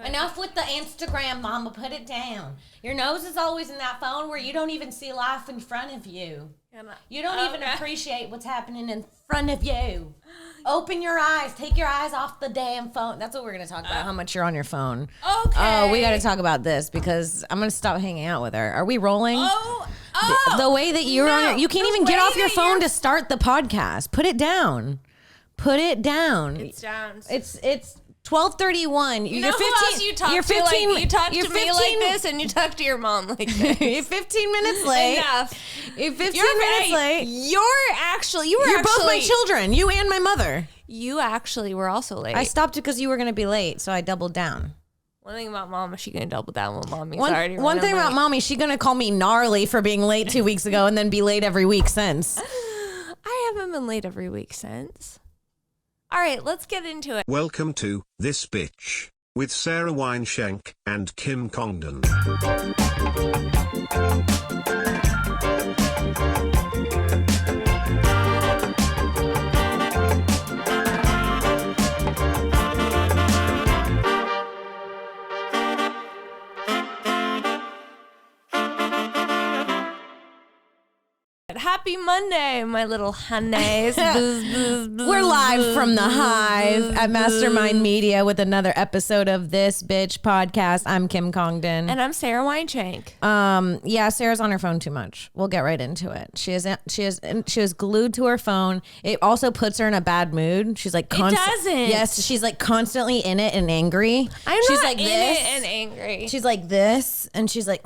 Enough with the Instagram, mama. Put it down. Your nose is always in that phone where you don't even see life in front of you. You don't even appreciate what's happening in front of you. Open your eyes. Take your eyes off the damn phone. That's what we're going to talk about, how much you're on your phone. Okay. Oh, we got to talk about this because I'm going to stop hanging out with her. Are we rolling? The way that you're on you can't even get off your phone to start the podcast. Put it down. Put it down. It's down. It's 12:31. You know who else you talk to? You talk to me like this, and you talk to your mom like this. You're 15 minutes late. Enough. You're 15 minutes late. You're both my children. You and my mother. You actually were also late. I stopped because you were going to be late, so I doubled down. One thing about mom is she going to double down when mommy's already One thing about mommy, she's going to call me gnarly for being late 2 weeks ago and then be late every week since. I haven't been late every week since. All right, let's get into it. Welcome to This Bitch with Sara Weinshenk and Kim Congdon. Happy Monday, my little honeys. We're live from the Hive at Mastermind Media with another episode of This Bitch podcast. I'm Kim Congdon. And I'm Sara Weinshenk. Yeah, Sarah's on her phone too much. We'll get right into it. She is glued to her phone. It also puts her in a bad mood. She's like it doesn't. Yes, she's like constantly in it and angry. She's not in it and angry. She's like this, and she's like...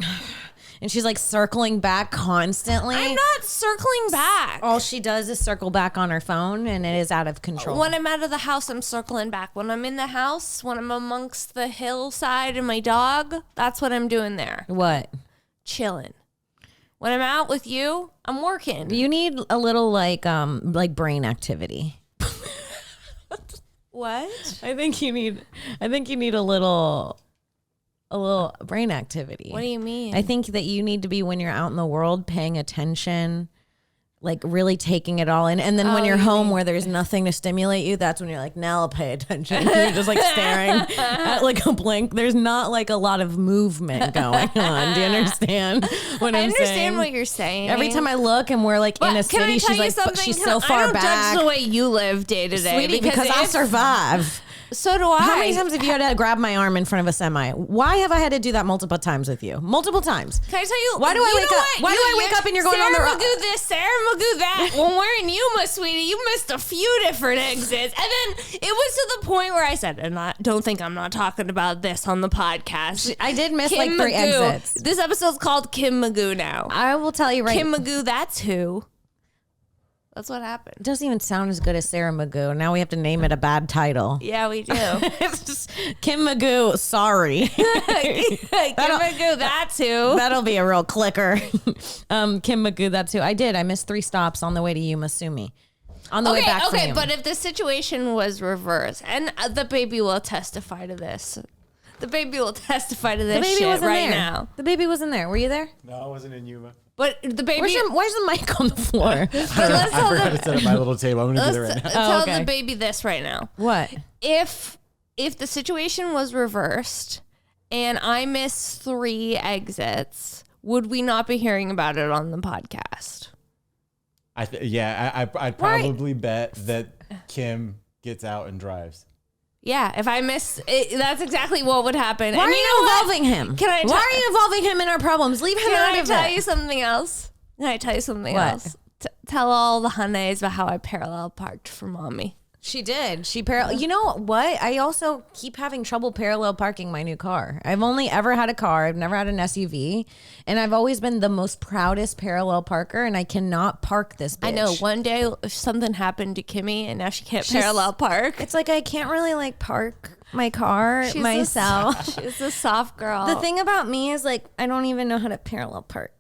And she's like circling back constantly. I'm not circling back. All she does is circle back on her phone, and it is out of control. When I'm out of the house, I'm circling back. When I'm in the house, when I'm amongst the hillside and my dog, that's what I'm doing there. What? Chilling. When I'm out with you, I'm working. You need a little like brain activity. What? I think you need a little brain activity. What do you mean? I think that you need to be, when you're out in the world, paying attention, like really taking it all in. And then when you're home where there's nothing to stimulate you, that's when you're like, now I'll pay attention. You're just like staring at like a blank. There's not like a lot of movement going on. Do you understand what I'm saying? I understand what you're saying. Every time I look and we're like in a city, she's like, she's so far back. I don't judge the way you live day to day. Sweetie, because I'll survive. So do I. How many times have you had to grab my arm in front of a semi? Why have I had to do that multiple times with you? Multiple times. Can I tell you? Why do I wake up? Why do I wake up and you're going on the road? Sarah Magoo this, Sarah Magoo that. When we're in Yuma, sweetie, you missed a few different exits. And then it was to the point where I said, and don't think I'm not talking about this on the podcast. I did miss Kim like 3 Magoo. exits. This episode's called Kim Magoo now. I will tell you right. Kim Magoo, that's who. That's what happened. It doesn't even sound as good as Sarah Magoo. Now we have to name it a bad title. Yeah, we do. It's just Kim Magoo, sorry. Kim Magoo, that's who. That'll be a real clicker. Kim Magoo, that's who. I did. I missed 3 stops on the way to Yuma Sumi. On the way back from Yuma. But if the situation was reversed, and the baby will testify to this. The baby will testify to this shit right now. The baby wasn't there. Were you there? No, I wasn't in Yuma. But the baby... Where's the mic on the floor? I forgot to set up my little table. I'm going to do that right now. Tell the baby this right now. What? If the situation was reversed and I missed 3 exits, would we not be hearing about it on the podcast? I'd probably bet that Kim gets out and drives. Yeah, if I miss it, that's exactly what would happen. Why are you involving him? Why are you involving him in our problems? Leave him out of it. Can I tell you something else? Tell all the honeys about how I parallel parked for mommy. She did. You know what? I also keep having trouble parallel parking my new car. I've only ever had a car. I've never had an SUV. And I've always been the most proudest parallel parker, and I cannot park this bitch. I know. One day something happened to Kimmy, and now she can't parallel park. It's like I can't really like park my car myself. She's a soft girl. The thing about me is like I don't even know how to parallel park.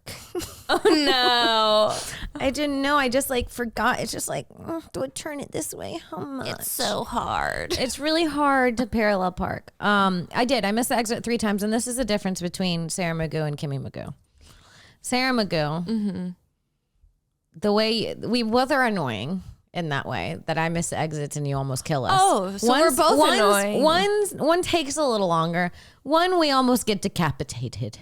Oh no. I didn't know. I just like forgot. It's just like, do I turn it this way? How much? It's so hard. It's really hard to parallel park. I did. I missed the exit 3 times, and this is the difference between Sarah Magoo and Kimmy Magoo. Sarah Magoo, the way we both are annoying. in that way, that I miss exits and you almost kill us. Oh, so we're both annoying. One takes a little longer. One, we almost get decapitated.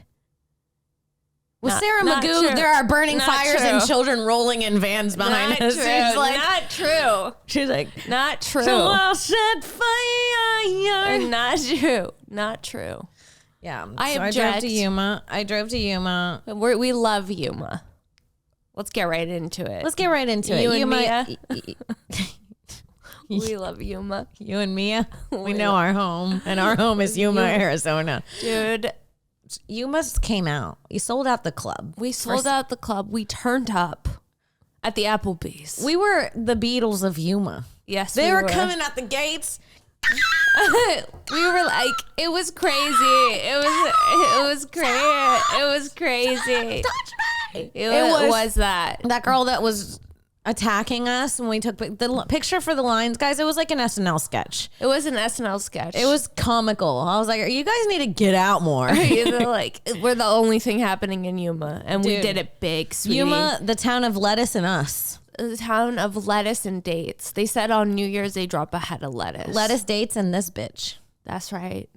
With Sarah Magoo, there are burning fires and children rolling in vans behind us. True. She's like, not true. She's like, not true. So I'll set fire. Not true. Not true. Yeah. I drove to Yuma. We love Yuma. Let's get right into it. You and Mia. We love Yuma. You and Mia. We know our home, and our home is Yuma, Arizona. Dude. Yuma came out. You sold out the club. We sold out the club. We turned up at the Applebees. We were the Beatles of Yuma. Yes, they were coming out the gates. We were like, it was crazy. It was crazy. It was crazy. It was that girl that was attacking us when we took the picture for the lines, guys. It was like an SNL sketch. It was an SNL sketch. It was comical. I was like, you guys need to get out more. Like, we're the only thing happening in Yuma, and we did it big, sweetie. Yuma, the town of lettuce and us. The town of lettuce and dates. They said on New Year's they drop a head of lettuce. Lettuce, dates, and this bitch. That's right.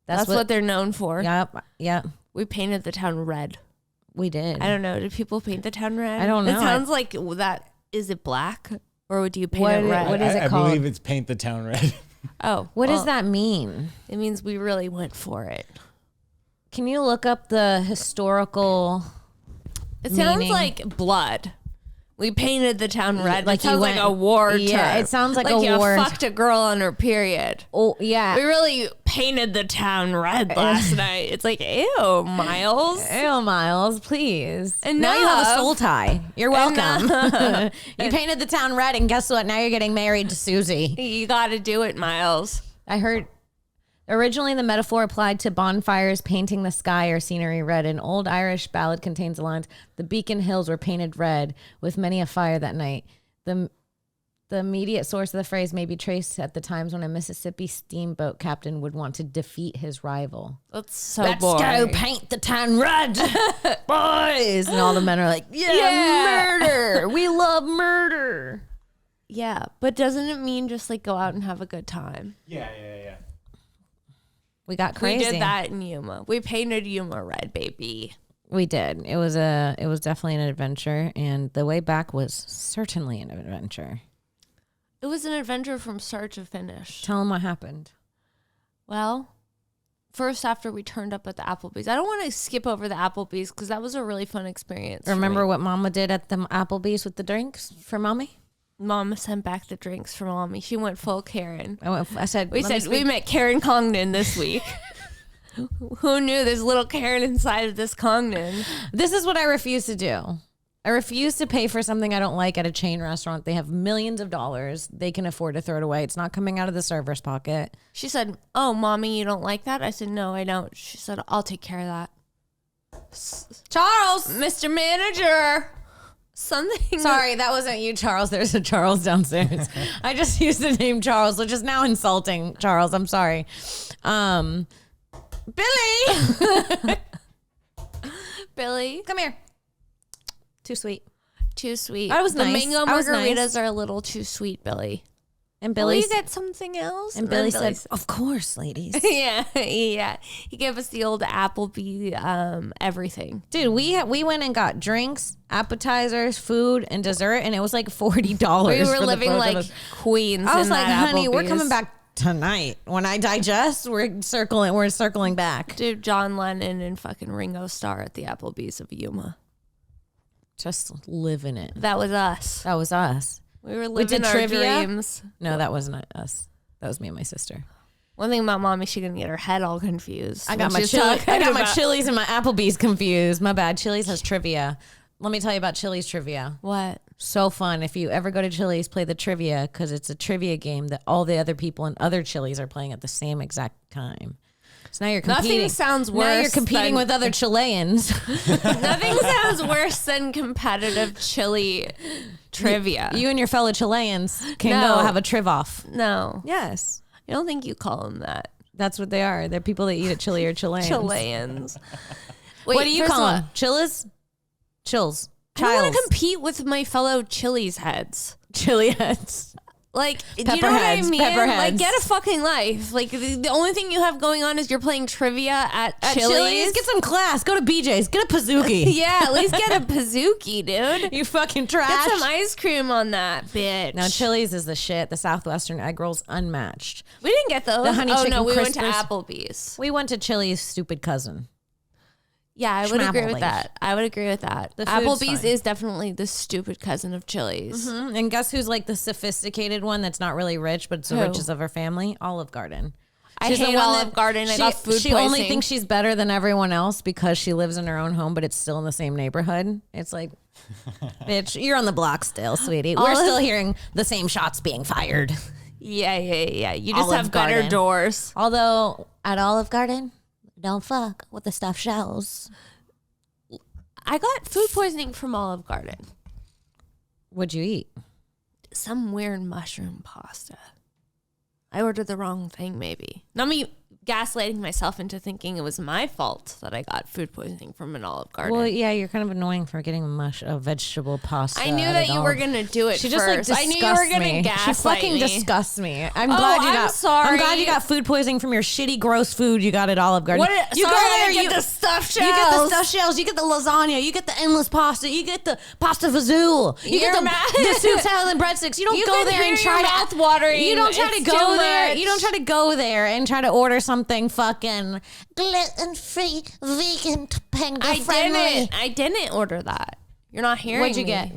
That's what they're known for. Yep. We painted the town red. We did. I don't know. Did people paint the town red? I don't know. It sounds like that. Is it black, or do you paint it red? What is it called? I believe it's paint the town red. Oh, what does that mean? It means we really went for it. Can you look up the historical? It sounds like blood. We painted the town red. Like it sounds like a war term. Yeah, it sounds like a you war. Fucked a girl on her period. Oh, yeah. We really painted the town red last night. It's like, ew, Miles. Ew, Miles, please. And now you have a soul tie. You're welcome. You painted the town red, and guess what? Now you're getting married to Susie. You got to do it, Miles. I heard originally the metaphor applied to bonfires painting the sky or scenery red. An old Irish ballad contains the lines, "The Beacon Hills were painted red with many a fire that night." The immediate source of the phrase may be traced at the times when a Mississippi steamboat captain would want to defeat his rival. That's so Let's boring. go paint the town red, boys. And all the men are like, yeah, murder. We love murder. Yeah, but doesn't it mean just like go out and have a good time? Yeah. We got crazy. We did that in Yuma. We painted Yuma red, baby. We did. It was definitely an adventure, and the way back was certainly an adventure. It was an adventure from start to finish. Tell them what happened. Well, first after we turned up at the Applebees. I don't want to skip over the Applebees because that was a really fun experience. Remember what Mama did at the Applebees with the drinks for Mommy? Mama sent back the drinks for Mommy. She went full Karen. I said we met Karen Congdon this week. Who knew there's little Karen inside of this Congdon? This is what I refuse to do. I refuse to pay for something I don't like at a chain restaurant. They have millions of dollars. They can afford to throw it away. It's not coming out of the server's pocket. She said, "Oh, Mommy, you don't like that?" I said, "No, I don't." She said, "I'll take care of that." Charles! Mr. Manager! Something. Sorry, that wasn't you, Charles. There's a Charles downstairs. I just used the name Charles, which is now insulting. Charles, I'm sorry. Billy! Billy? Come here. Too sweet. Too sweet. That was the nice. mango I was margaritas nice. are a little too sweet, Billy. And Will Billy you get something else? And Billy said, "Of course, ladies." yeah. He gave us the old Applebee everything. Dude, we went and got drinks, appetizers, food, and dessert, and it was like $40. We were for living the like queens. I was in like, that honey, we're Applebee's. coming back tonight. When I digest, we're circling back. Dude, John Lennon and fucking Ringo Starr at the Applebees of Yuma. Just living it. That was us. That was us. We were living did our trivia? dreams. No, that wasn't us. That was me and my sister. One thing about Mommy, she gonna get her head all confused. I got my Chili's and my Applebee's confused. My bad. Chili's has trivia. Let me tell you about Chili's trivia. What? So fun. If you ever go to Chili's, play the trivia because it's a trivia game that all the other people in other Chili's are playing at the same exact time. So now you're competing. Nothing sounds worse. Now you're competing with other Chileans. Nothing sounds worse than competitive chili trivia. You and your fellow Chileans can No. go have a triv-off. No. Yes. I don't think you call them that. That's what they are. They're people that eat at Chile or Chileans. Chileans. Wait, What do you first call of all, them? Chillas? Chills. I don't want Childs. to compete with my fellow Chili's heads. Chili heads. Like, do you know what I mean? Pepperheads. Like, get a fucking life. Like, the only thing you have going on is you're playing trivia at Chili's. Get some class. Go to BJ's. Get a Pizookie. Yeah, at least get a Pizookie, dude. You fucking trash. Get some ice cream on that, bitch. No, Chili's is the shit. The Southwestern egg rolls unmatched. We didn't get those. The honey chicken we went to crispers. Applebee's. We went to Chili's stupid cousin. Yeah, I would agree with Schmapplebees. that. I would agree with that. The food's Applebee's fine. is definitely the stupid cousin of Chili's. And guess who's like the sophisticated one that's not really rich, but it's the Who? richest of her family? Olive Garden. I She's the hate one Olive that- Garden. I got food She poisoning. only thinks she's better than everyone else because she lives in her own home, but it's still in the same neighborhood. It's like, bitch, you're on the block still, sweetie. We're still hearing the same shots being fired. Yeah. You just Olive have better Garden. doors. Although at Olive Garden, don't fuck with the stuffed shells. I got food poisoning from Olive Garden. What'd you eat? Some weird mushroom pasta. I ordered the wrong thing, maybe. Not me gaslighting myself into thinking it was my fault that I got food poisoning from an Olive Garden. Well, yeah, you're kind of annoying for getting a vegetable pasta. I knew at that you all. were going to do it She first. just like I knew you were disgusts going to me. gaslight She fucking me. disgusts me. I'm Oh, glad you I'm got. sorry. I'm glad you got food poisoning from your shitty, gross food you got at Olive Garden. What? You Sorry, go there, I get you the stuffed shells. You get the stuffed shells. You get the lasagna. You get the endless pasta. You get the pasta fazool. You You're get mad. the soup, salad, and breadsticks. You don't You go can there and hear try your to mouth watering. You don't try to It's go too there. much. You don't try to go there and try to order something fucking gluten-free, vegan, panda friendly. I didn't order that. You're not hearing What'd you me. get?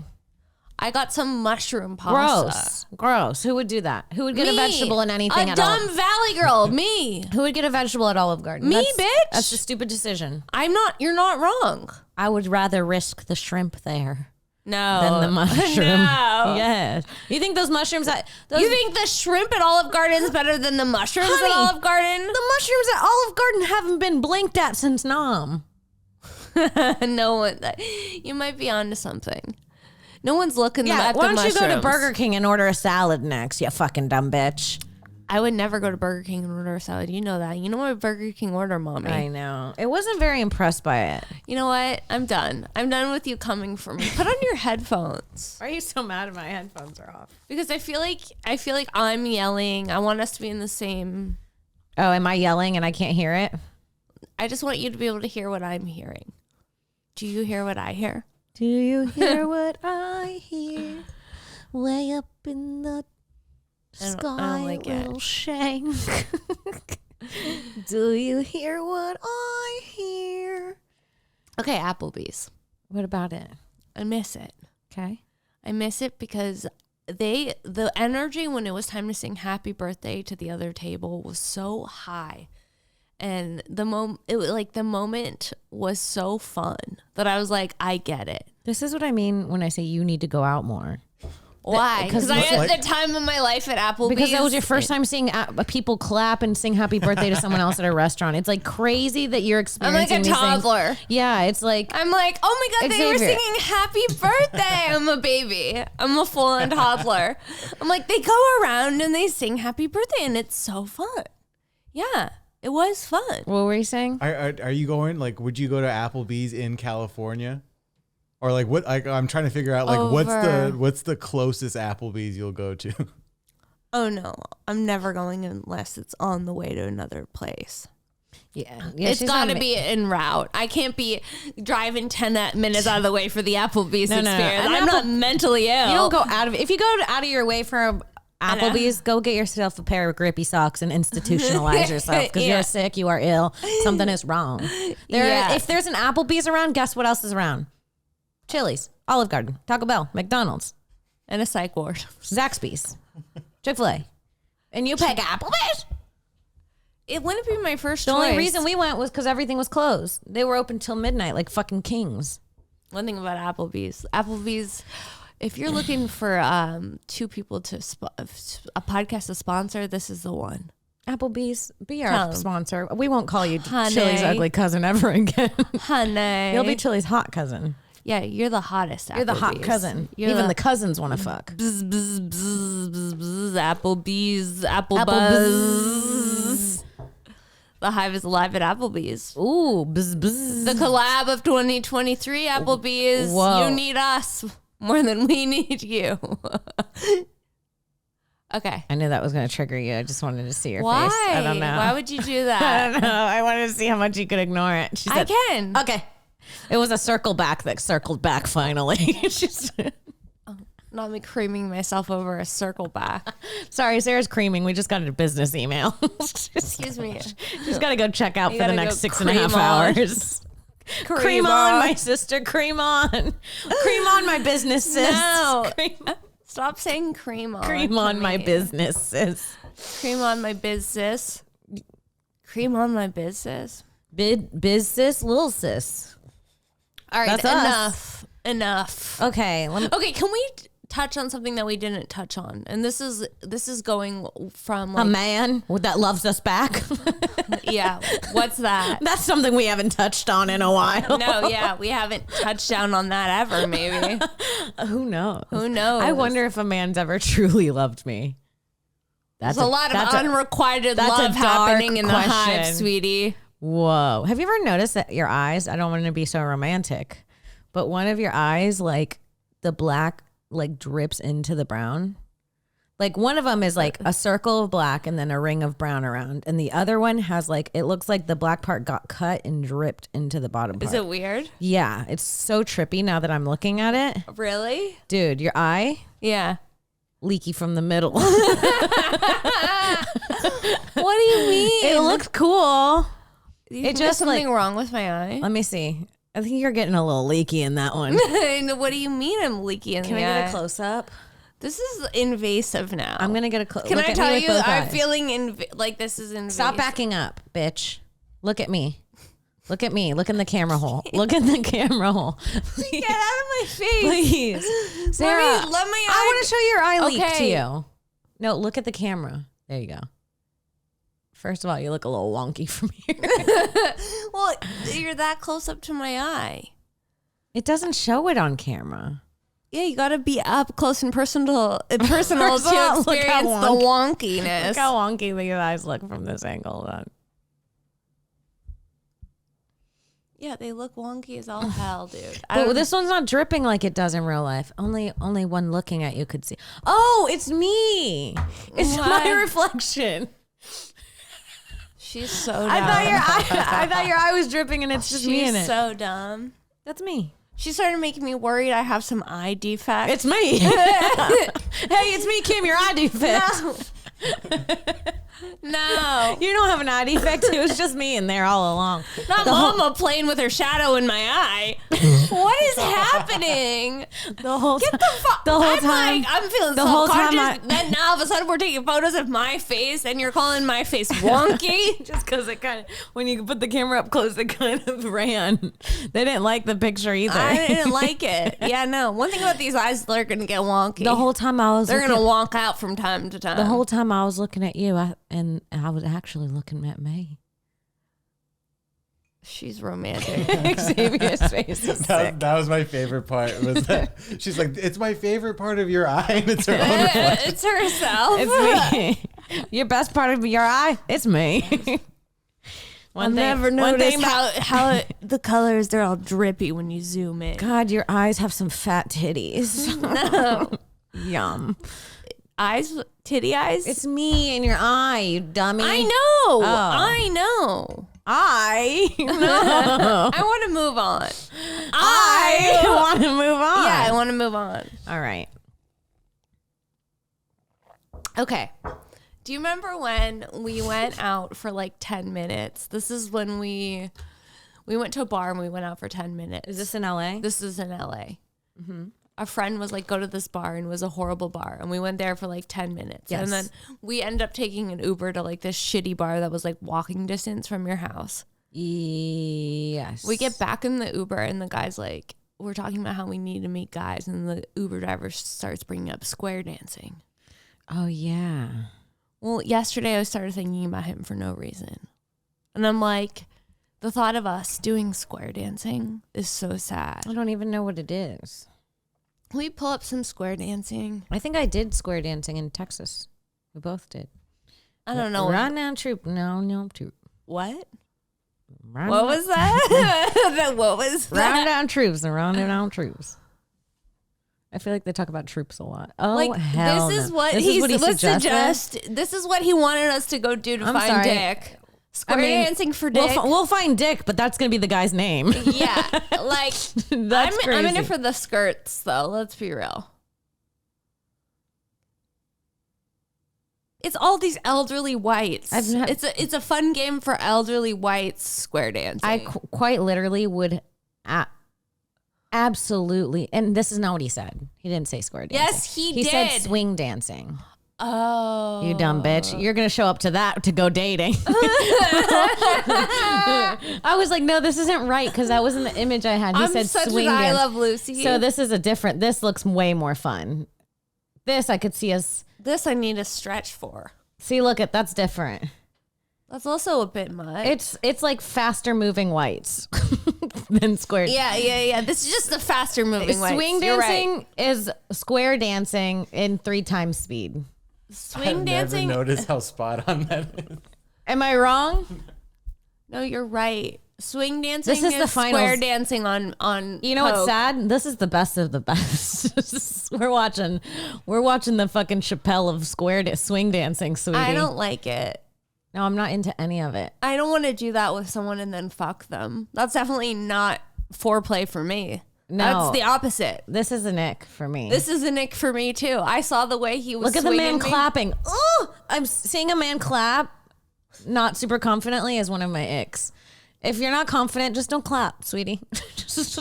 I got some mushroom pasta. Gross. Who would do that? Who would get a Me. vegetable in anything A at dumb all? valley girl. Me. Who would get a vegetable at Olive Garden? Me, That's- bitch. That's a stupid decision. I'm not. You're not wrong. I would rather risk the shrimp there No. than the mushroom. No. Yes. You think those mushrooms You think the shrimp at Olive Garden is better than the mushrooms Honey, at Olive Garden? the mushrooms at Olive Garden haven't been blinked at since Nam? No one. You might be onto something. No one's looking Yeah, at why the don't you go to mushrooms. Burger King and order a salad next, you fucking dumb bitch? I would never go to Burger King and order a salad. You know that. You know what Burger King order, mommy. I know. It wasn't very impressed by it. You know what? I'm done. I'm done with you coming for me. Put on your headphones. Why are you so mad if my headphones are off? Because I feel like I'm yelling. I want us to be in the same. Oh, am I yelling and I can't hear it? I just want you to be able to hear what I'm hearing. Do you hear what I hear? Do you hear what I hear? Way up in the I don't sky, like it. little shank. Do you hear what I hear? Okay, Applebee's. What about it? I miss it. Okay. I miss it because the energy when it was time to sing happy birthday to the other table was so high. And the moment was so fun that I was like, I get it. This is what I mean when I say you need to go out more. Why? Because I had like- the time of my life at Applebee's. Because that was your first time seeing people clap and sing happy birthday to someone else at a restaurant. It's like crazy that you're I'm like experiencing a these things. toddler. Yeah, it's like I'm like, oh my God, they were Xavier. singing happy birthday. I'm a baby. I'm a full-on toddler. I'm like, they go around and they sing happy birthday and it's so fun. Yeah, it was fun. what were you saying? Are you going? Like, would you go to Applebee's in California? Or like what? I'm trying to figure out like Over. what's the closest Applebee's you'll go to? Oh no, I'm never going unless it's on the way to another place. Yeah, It's she's got to not- be en route. I can't be driving 10 minutes out of the way for the Applebee's No, no, no. experience. An I'm not mentally ill. You don't go out of if you go out of your way for a Applebee's, go get yourself a pair of grippy socks and institutionalize yourself because Yeah. you're sick, you are ill, something is wrong. Yeah. If there's an Applebee's around, guess what else is around? Chili's, Olive Garden, Taco Bell, McDonald's, And a psych ward. Zaxby's, Chick-fil-A, and you pick Applebee's. It wouldn't be my first The choice. only reason we went was because everything was closed. They were open till midnight, like fucking kings. One thing about Applebee's, if you're looking for two people to a podcast to sponsor, this is the one. Applebee's, be Tell our 'em. sponsor. We won't call you Honey. Chili's ugly cousin ever again. Honey. You'll be Chili's hot cousin. Yeah, you're the hottest. You're the hot Applebee's. cousin. You're Even the cousins want to fuck. bzz, bzz, bzz, bzz, bzz, Applebee's, Apple Apple Buzz. The Hive is alive at Applebee's. Ooh, bzz, bzz. The collab of 2023 Applebee's. Whoa. You need us more than we need you. Okay. I knew that was going to trigger you. I just wanted to see your Why? face. I don't know. Why would you do I that? don't know. I wanted to see how much you could ignore it. She I said, can. okay. It was a circle back that circled back finally. She's Not me creaming myself over a circle back. sorry, Sarah's creaming. We just got a business email. Excuse me. She's got to go check out You for the gotta next go 6.5 cream on. hours. Cream on, my sister. Cream on. Cream on my business, sis. No. Cream, Stop saying cream on. cream to on my me. business, sis. Cream on my business. Cream on my business. Biz sis, little sis. All right, That's us. enough. Okay, let me. Okay, can we touch on something that we didn't touch on? And this is going from A like, man that loves us back. yeah. What's that? That's something we haven't touched on in a while. No, yeah, we haven't touched down on that ever. Maybe. Who knows? Who knows? I wonder if a man's ever truly loved me. There's a lot of unrequited that's a love dark happening in the hive, question. sweetie. Whoa. Have you ever noticed that your eyes, I don't want to be so romantic, but one of your eyes, like the black, like drips into the brown? Like one of them is like a circle of black and then a ring of brown around. And the other one has like, it looks like the black part got cut and dripped into the bottom part. Is it weird? Yeah. It's so trippy now that I'm looking at it. Really? Dude, your eye, Yeah. leaky from the middle. What do you mean? It looks cool. Do you think just, there's something like- wrong with my eye? Let me see. I think you're getting a little leaky in that one. What do you mean I'm leaky in Can the I eye? get a close up? This is invasive now. I'm going to get a close. Can I tell you, I'm feeling like this is invasive. Stop backing up, bitch. Look at me. Look at me. Look in the camera hole. Look in the camera hole. Get out of my face. Please. Sarah, let my eye. I want to show your eye leak to Okay. you. No, look at the camera. There you go. First of all, you look a little wonky from here. Well, you're that close up to my eye. It doesn't show it on camera. Yeah, you got to be up close and personal to Look how experience the wonky. wonkiness. Look how wonky these eyes look from this angle. Yeah, they look wonky as all hell, dude. But this one's not dripping like it does in real life. Only one looking at you could see. Oh, it's me. It's What? my reflection. She's so dumb. I thought your eye was dripping and it's just me in it. She's so dumb. That's me. She started making me worried I have some eye defect. It's me. Hey, it's me, Kim, your eye defect. No. You don't have an eye defect. It was just me in there all along. Not Mama playing with her shadow in my eye. What is happening? The whole Get the fuck. The whole I'm time. like, I'm feeling the whole time self-conscious. Then now all of a sudden we're taking photos of my face and you're calling my face wonky. Just because it kind of, when you put the camera up close, it kind of ran. They didn't like the picture either. I didn't like it. Yeah, no. One thing about these eyes, they're going to get wonky. The whole time I was They're looking, going to wonk out from time to time. the whole time I was looking at you, and I was actually looking at me. She's romantic. Xavier's face is sick. That was my favorite part. Was that she's like, it's my favorite part of your eye, and it's her own reflection. It's herself. It's me. Your best part of your eye, it's me. I'll never notice how the colors, they're all drippy when you zoom in. God, your eyes have some fat titties. No. Yum. Eyes, titty eyes? It's me in your eye, you dummy. I know. Oh. I know. No. I want to move on. I want to move on. Yeah, I want to move on. All right. Okay. Do you remember when we went out for like 10 minutes? This is when we went to a bar and we went out for 10 minutes. Is this in LA? This is in LA. Mm-hmm. A friend was like, go to this bar, and it was a horrible bar. And we went there for like 10 minutes. Yes. And then we ended up taking an Uber to like this shitty bar that was like walking distance from your house. Yes. We get back in the Uber and the guy's like, we're talking about how we need to meet guys. And the Uber driver starts bringing up square dancing. Oh, yeah. Well, yesterday I started thinking about him for no reason. And I'm like, the thought of us doing square dancing is so sad. I don't even know what it is. Can we pull up some square dancing? I think I did square dancing in Texas. We both did. I don't know. Run down troop. No, troop. What? Run What was that? What was that? Round down troops and round down troops. I feel like they talk about troops a lot. Oh, Like hell this is no. what This he is what he would suggested? suggest. This is what he wanted us to go do to I'm find sorry. Dick. Square dancing for We'll, Dick. we'll find Dick, but that's gonna be the guy's name. Yeah, like That's I'm in crazy. it for the skirts though. Let's be real. It's all these elderly whites. It's a fun game for elderly whites. Square dancing. I quite literally would absolutely, and this is not what he said. He didn't say square dancing. Yes, he He said did. swing dancing. Oh, You dumb bitch. You're going to show up to that to go dating. I was like, no, this isn't right because that wasn't the image I had. He I'm said such swing an I dance. Love Lucy. So this is this looks way more fun. This I could see us. This I need a stretch for. See, look at that's different. That's also a bit much. It's like faster moving whites than square. Yeah. This is just the faster moving whites. Swing You're right. dancing is square dancing in 3 times speed. Swing I've dancing. never noticed how spot on that is. Am I wrong? No, you're right. Swing dancing This is the finals. square dancing on. You know what's Coke. sad? This is the best of the best. we're watching the fucking Chappelle of swing dancing, sweetie. I don't like it. No, I'm not into any of it. I don't want to do that with someone and then fuck them. That's definitely not foreplay for me. No. That's the opposite. This is an ick for me. This is an ick for me too. I saw the way he was. Look at the man swinging me. clapping. Oh, I'm seeing a man clap, not super confidently, is one of my icks. If you're not confident, just don't clap, sweetie. just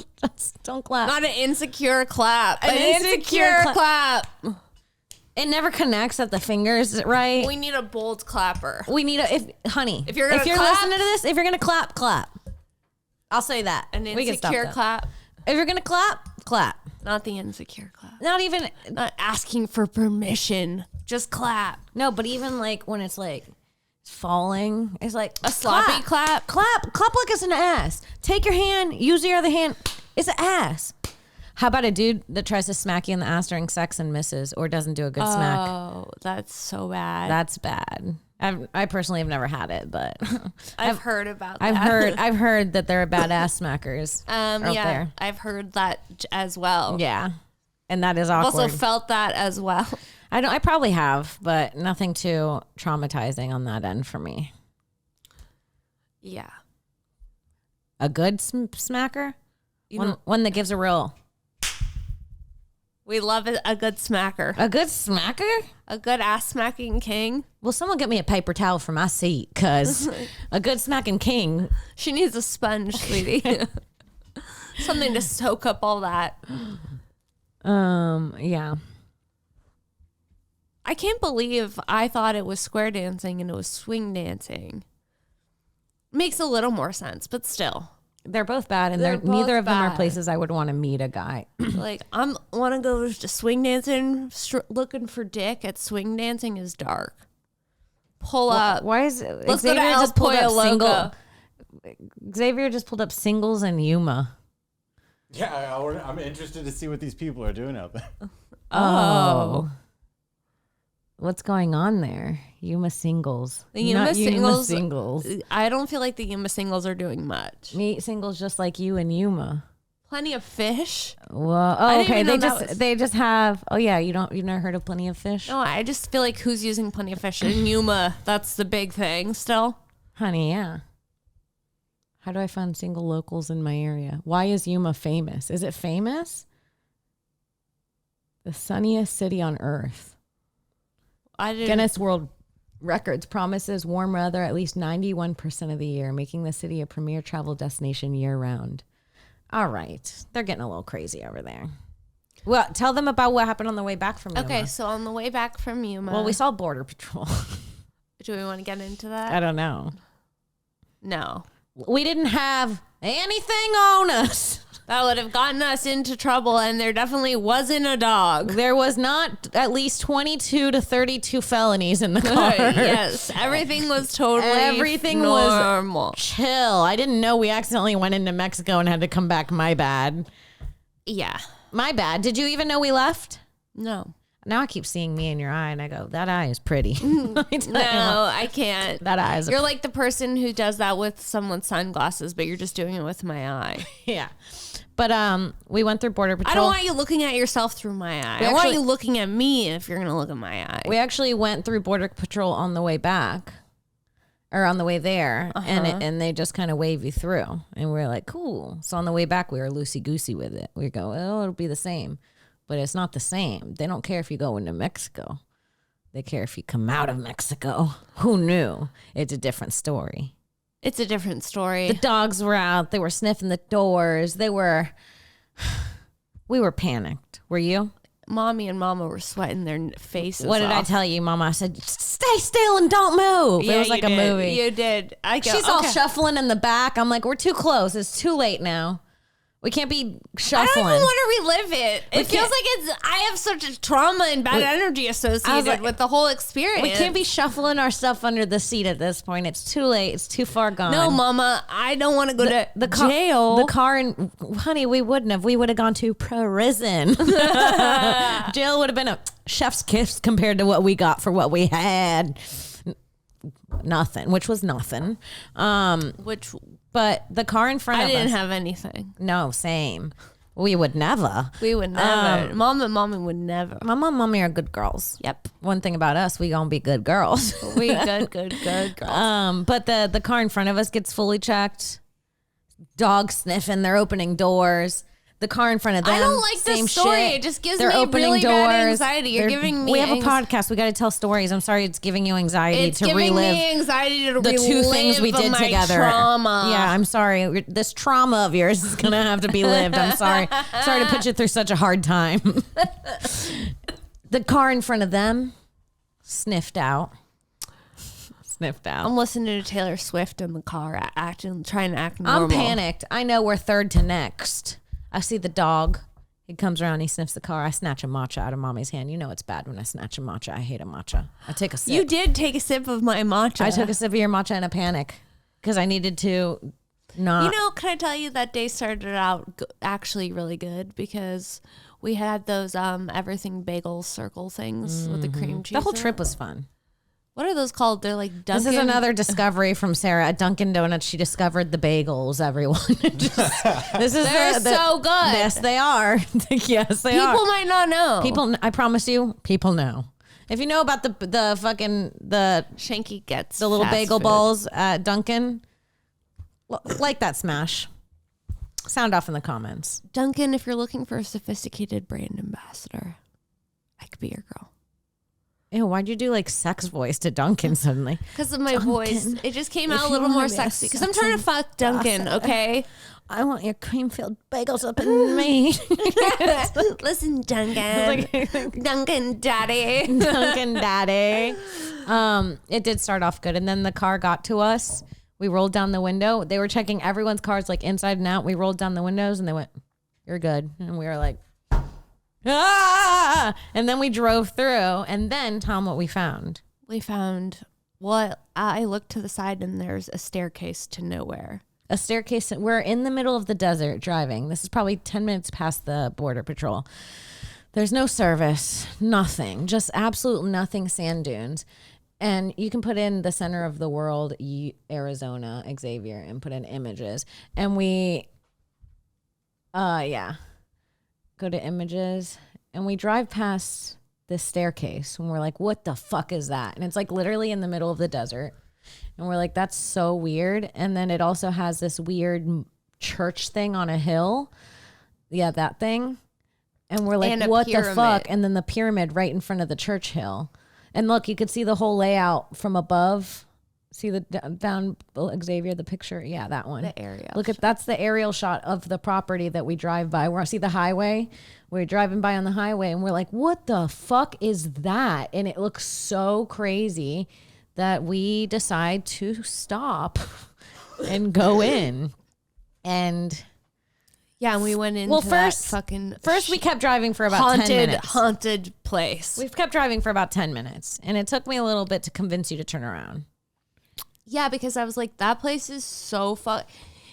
don't clap. Not an insecure clap. An An insecure insecure clap. It never connects at the fingers, right? We need a bold clapper. We need honey. If you're gonna clap- listening to this, if you're gonna clap, clap. I'll say that. An We can stop insecure that. clap. If you're gonna clap, clap. Not the insecure clap. Not even Not asking for permission. Just clap. no, but even like when it's like falling, it's like A sloppy clap. clap like it's an ass. Take your hand, use your other hand. It's an ass. How about a dude that tries to smack you in the ass during sex and misses or doesn't do a good smack? Oh, that's so bad. That's bad. I personally have never had it, but I've heard about that. I've heard that there are badass smackers out yeah, there. I've heard that as well. Yeah, and that is I've awkward. also felt that as well. I probably have, but nothing too traumatizing on that end for me. Yeah. A good smacker, You know, one that gives a real. we love a good smacker. A good smacker? A good ass smacking king. Well, someone get me a paper towel for my seat, because a good smacking king. She needs a sponge, sweetie. Something to soak up all that. Yeah. I can't believe I thought it was square dancing and it was swing dancing. Makes a little more sense, but still. They're both bad, and They're neither both of them are bad. places I would want to meet a guy. Like, I'm want to go to swing dancing, looking for dick at swing dancing is dark. Pull up. Why is Let's go to El Pollo Loco. Xavier just pulled up singles and Yuma. Yeah, I'm interested to see what these people are doing out there. Oh. What's going on there? Yuma Singles. The Yuma Not Singles- Singles. I don't feel like the Yuma Singles are doing much. Meet singles just like you and Yuma. Plenty of fish. Well, I oh, didn't okay. even know that was- They just have. Oh yeah, you've never heard of Plenty of Fish, No, I just feel like who's using plenty of fish in Yuma? That's the big thing still. honey? Yeah. How do I find single locals in my area? Why is Yuma famous? Is it famous? The sunniest city on earth. I didn't. Guinness World Records promises warm weather at least 91% of the year, making the city a premier travel destination year round. All right. They're getting a little crazy over there. Well, tell them about what happened on the way back from Yuma. Okay, so on the way back from Yuma. Well, we saw Border Patrol. Do we want to get into that? I don't know. No. We didn't have anything on us. That would have gotten us into trouble, and there definitely wasn't a dog. There was not at least 22 to 32 felonies in the car. Yes, everything was totally Everything normal. was chill. I didn't know we accidentally went into Mexico and had to come back. My bad. Yeah. My bad. Did you even know we left? No. Now I keep seeing me in your eye, and I go, that eye is pretty. No, I can't. That eye is. You're like the person who does that with someone's sunglasses, but you're just doing it with my eye. Yeah. But we went through Border Patrol. I don't want you looking at yourself through my eye. I want you looking at me if you're going to look at my eye. We actually went through Border Patrol on the way back. Or on the way there, and they just kind of wave you through. And we're like, cool. So on the way back, we were loosey-goosey with it. We go, oh, it'll be the same. But it's not the same. They don't care if you go into Mexico. They care if you come out of Mexico. Who knew? It's a different story. It's a different story. The dogs were out. They were sniffing the doors. We were panicked. Were you? Mommy and Mama were sweating their faces What did off. I tell you, Mama? I said, stay still and don't move. Yeah, it was like a movie. You did. She's all shuffling in the back. I'm like, we're too close. It's too late now. We can't be shuffling. I don't even want to relive it. It feels like I have such a trauma and bad energy associated with the whole experience. We can't be shuffling our stuff under the seat at this point. It's too late. It's too far gone. No, Mama, I don't want to go to jail. The car, and honey, we wouldn't have. We would have gone to prison. Jail would have been a chef's kiss compared to what we got for what we had. Nothing, which was nothing. But the car in front of us. I didn't have anything. No, same. We would never. We would never. Mom and Mommy would never. Mama and Mommy are good girls. Yep. One thing about us, we gonna be good girls. We good girls. But the car in front of us gets fully checked. Dogs sniffing. They're opening doors. The car in front of them. I don't like this story. Shit. It just gives They're me opening really doors. bad anxiety. You're giving me. We have a podcast. We got to tell stories. I'm sorry, it's giving you anxiety It's to giving relive me anxiety to the relive two things we did my together. Trauma. Yeah, I'm sorry. This trauma of yours is gonna have to be lived. I'm sorry. Sorry to put you through such a hard time. The car in front of them sniffed out. I'm listening to Taylor Swift in the car, trying to act normal. I'm panicked. I know we're third to next. I see the dog. He comes around, he sniffs the car. I snatch a matcha out of Mommy's hand. You know it's bad when I snatch a matcha. I hate a matcha. I take a sip. You did take a sip of my matcha. I took a sip of your matcha in a panic because I needed to not. You know, can I tell you that day started out actually really good because we had those everything bagel circle things with the cream cheese. The whole trip was fun. What are those called? They're like Dunkin'. This is another discovery from Sara at Dunkin' Donuts. She discovered the bagels, everyone. They're so good. Yes, they are. Yes, they are. People might not know. People, I promise you, people know. If you know about the fucking Shanky gets the little fast bagel food. balls at Dunkin', like that smash. Sound off in the comments. Dunkin', if you're looking for a sophisticated brand ambassador, I could be your girl. Ew, why'd you do like sex voice to Dunkin' suddenly? Because of my voice. It just came out a little more sexy. Because I'm trying to fuck Dunkin', okay? I want your cream-filled bagels up in me. Listen, Dunkin'. Dunkin' Daddy. Dunkin' Daddy. It did start off good. And then the car got to us. We rolled down the window. They were checking everyone's cars like inside and out. We rolled down the windows and they went, you're good. And we were like, ah! And then we drove through. And then, Tom, what we found? We found I looked to the side and there's a staircase to nowhere. A staircase. We're in the middle of the desert driving. This is probably 10 minutes past the border patrol. There's no service, nothing, just absolute nothing, sand dunes. And you can put in the center of the world, Arizona, Xavier, and put in images. And we, go to images and we drive past this staircase and we're like, what the fuck is that? And it's like literally in the middle of the desert. And we're like, that's so weird. And then it also has this weird church thing on a hill. Yeah, that thing. And we're like, what the fuck? And then the pyramid right in front of the church hill. And look, you could see the whole layout from above. See the down Xavier, the picture? Yeah, that one. The aerial. Look at that's the aerial shot of the property that we drive by. We're see the highway. We're driving by on the highway and we're like, what the fuck is that? And it looks so crazy that we decide to stop and go in. And yeah, and we went into first we kept driving for about 10 minutes. Haunted place. We've kept driving for about 10 minutes. And it took me a little bit to convince you to turn around. Yeah, because I was like, that place is so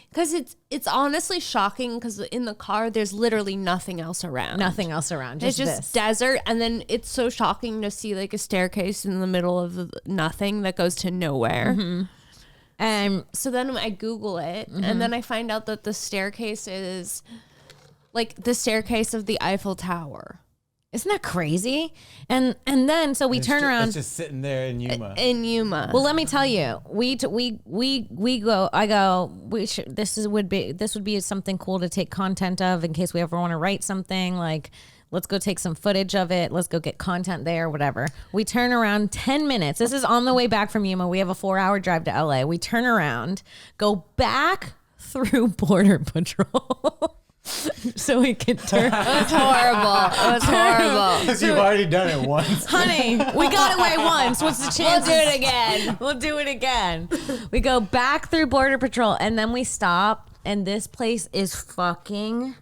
Because it's honestly shocking because in the car, there's literally nothing else around. Nothing else around. It's just this. desert. And then it's so shocking to see like a staircase in the middle of nothing that goes to nowhere. Mm-hmm. And so then I Google it and then I find out that the staircase is like the staircase of the Eiffel Tower. Isn't that crazy? And then so we turn around. It's just sitting there in Yuma. In Yuma. Well, let me tell you, we go. I go. This would be something cool to take content of in case we ever want to write something. Like, let's go take some footage of it. Let's go get content there, whatever. We turn around 10 minutes. This is on the way back from Yuma. We have a 4-hour drive to LA. We turn around, go back through Border Patrol. So we can turn. It was horrible. It was horrible. Because you've already done it once. Honey, we got away once. What's the chance? We'll do it again. We'll do it again. We go back through Border Patrol and then we stop. And this place is fucking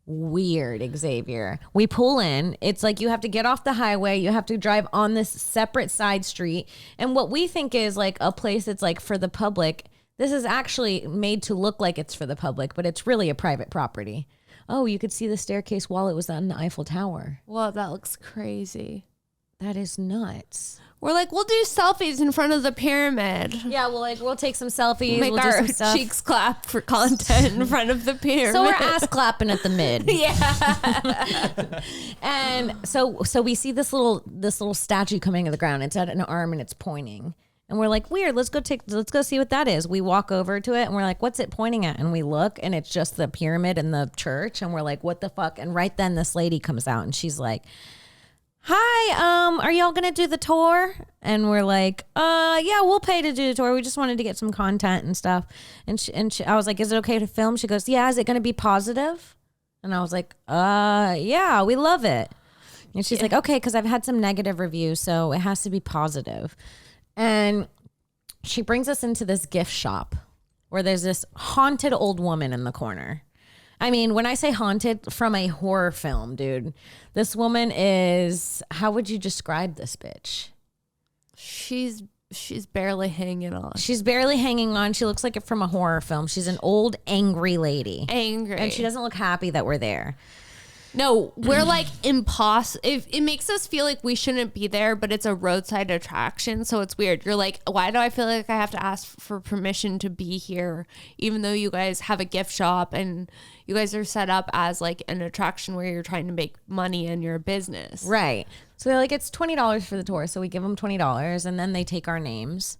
weird, Xavier. We pull in. It's like you have to get off the highway. You have to drive on this separate side street. And what we think is like a place that's like for the public. This is actually made to look like it's for the public, but it's really a private property. Oh, you could see the staircase while it was on the Eiffel Tower. Well, that looks crazy. That is nuts. We're like, we'll do selfies in front of the pyramid. Yeah, we'll take some selfies. Make we'll our do some stuff. cheeks clap for content in front of the pyramid. So we're ass clapping at the mid. Yeah. And so we see this little statue coming out of the ground. It's at an arm and it's pointing. And we're like, weird, let's go see what that is. We walk over to it and we're like, what's it pointing at? And we look and it's just the pyramid and the church. And we're like, what the fuck? And right then this lady comes out and she's like, hi, are y'all gonna do the tour? And we're like, yeah, we'll pay to do the tour. We just wanted to get some content and stuff. And I was like, is it okay to film? She goes, yeah, is it gonna be positive? And I was like, yeah, we love it. And she's like, okay, because I've had some negative reviews, so it has to be positive. And she brings us into this gift shop where there's this haunted old woman in the corner. I mean, when I say haunted, from a horror film, dude, this woman is, how would you describe this bitch? She's barely hanging on. She's barely hanging on. She looks like it from a horror film. She's an old, angry lady. Angry. And she doesn't look happy that we're there. No, we're like it makes us feel like we shouldn't be there, but it's a roadside attraction, so it's weird. You're like, why do I feel like I have to ask for permission to be here, even though you guys have a gift shop and you guys are set up as like an attraction where you're trying to make money in your business. Right. So they're like, it's $20 for the tour. So we give them $20 and then they take our names,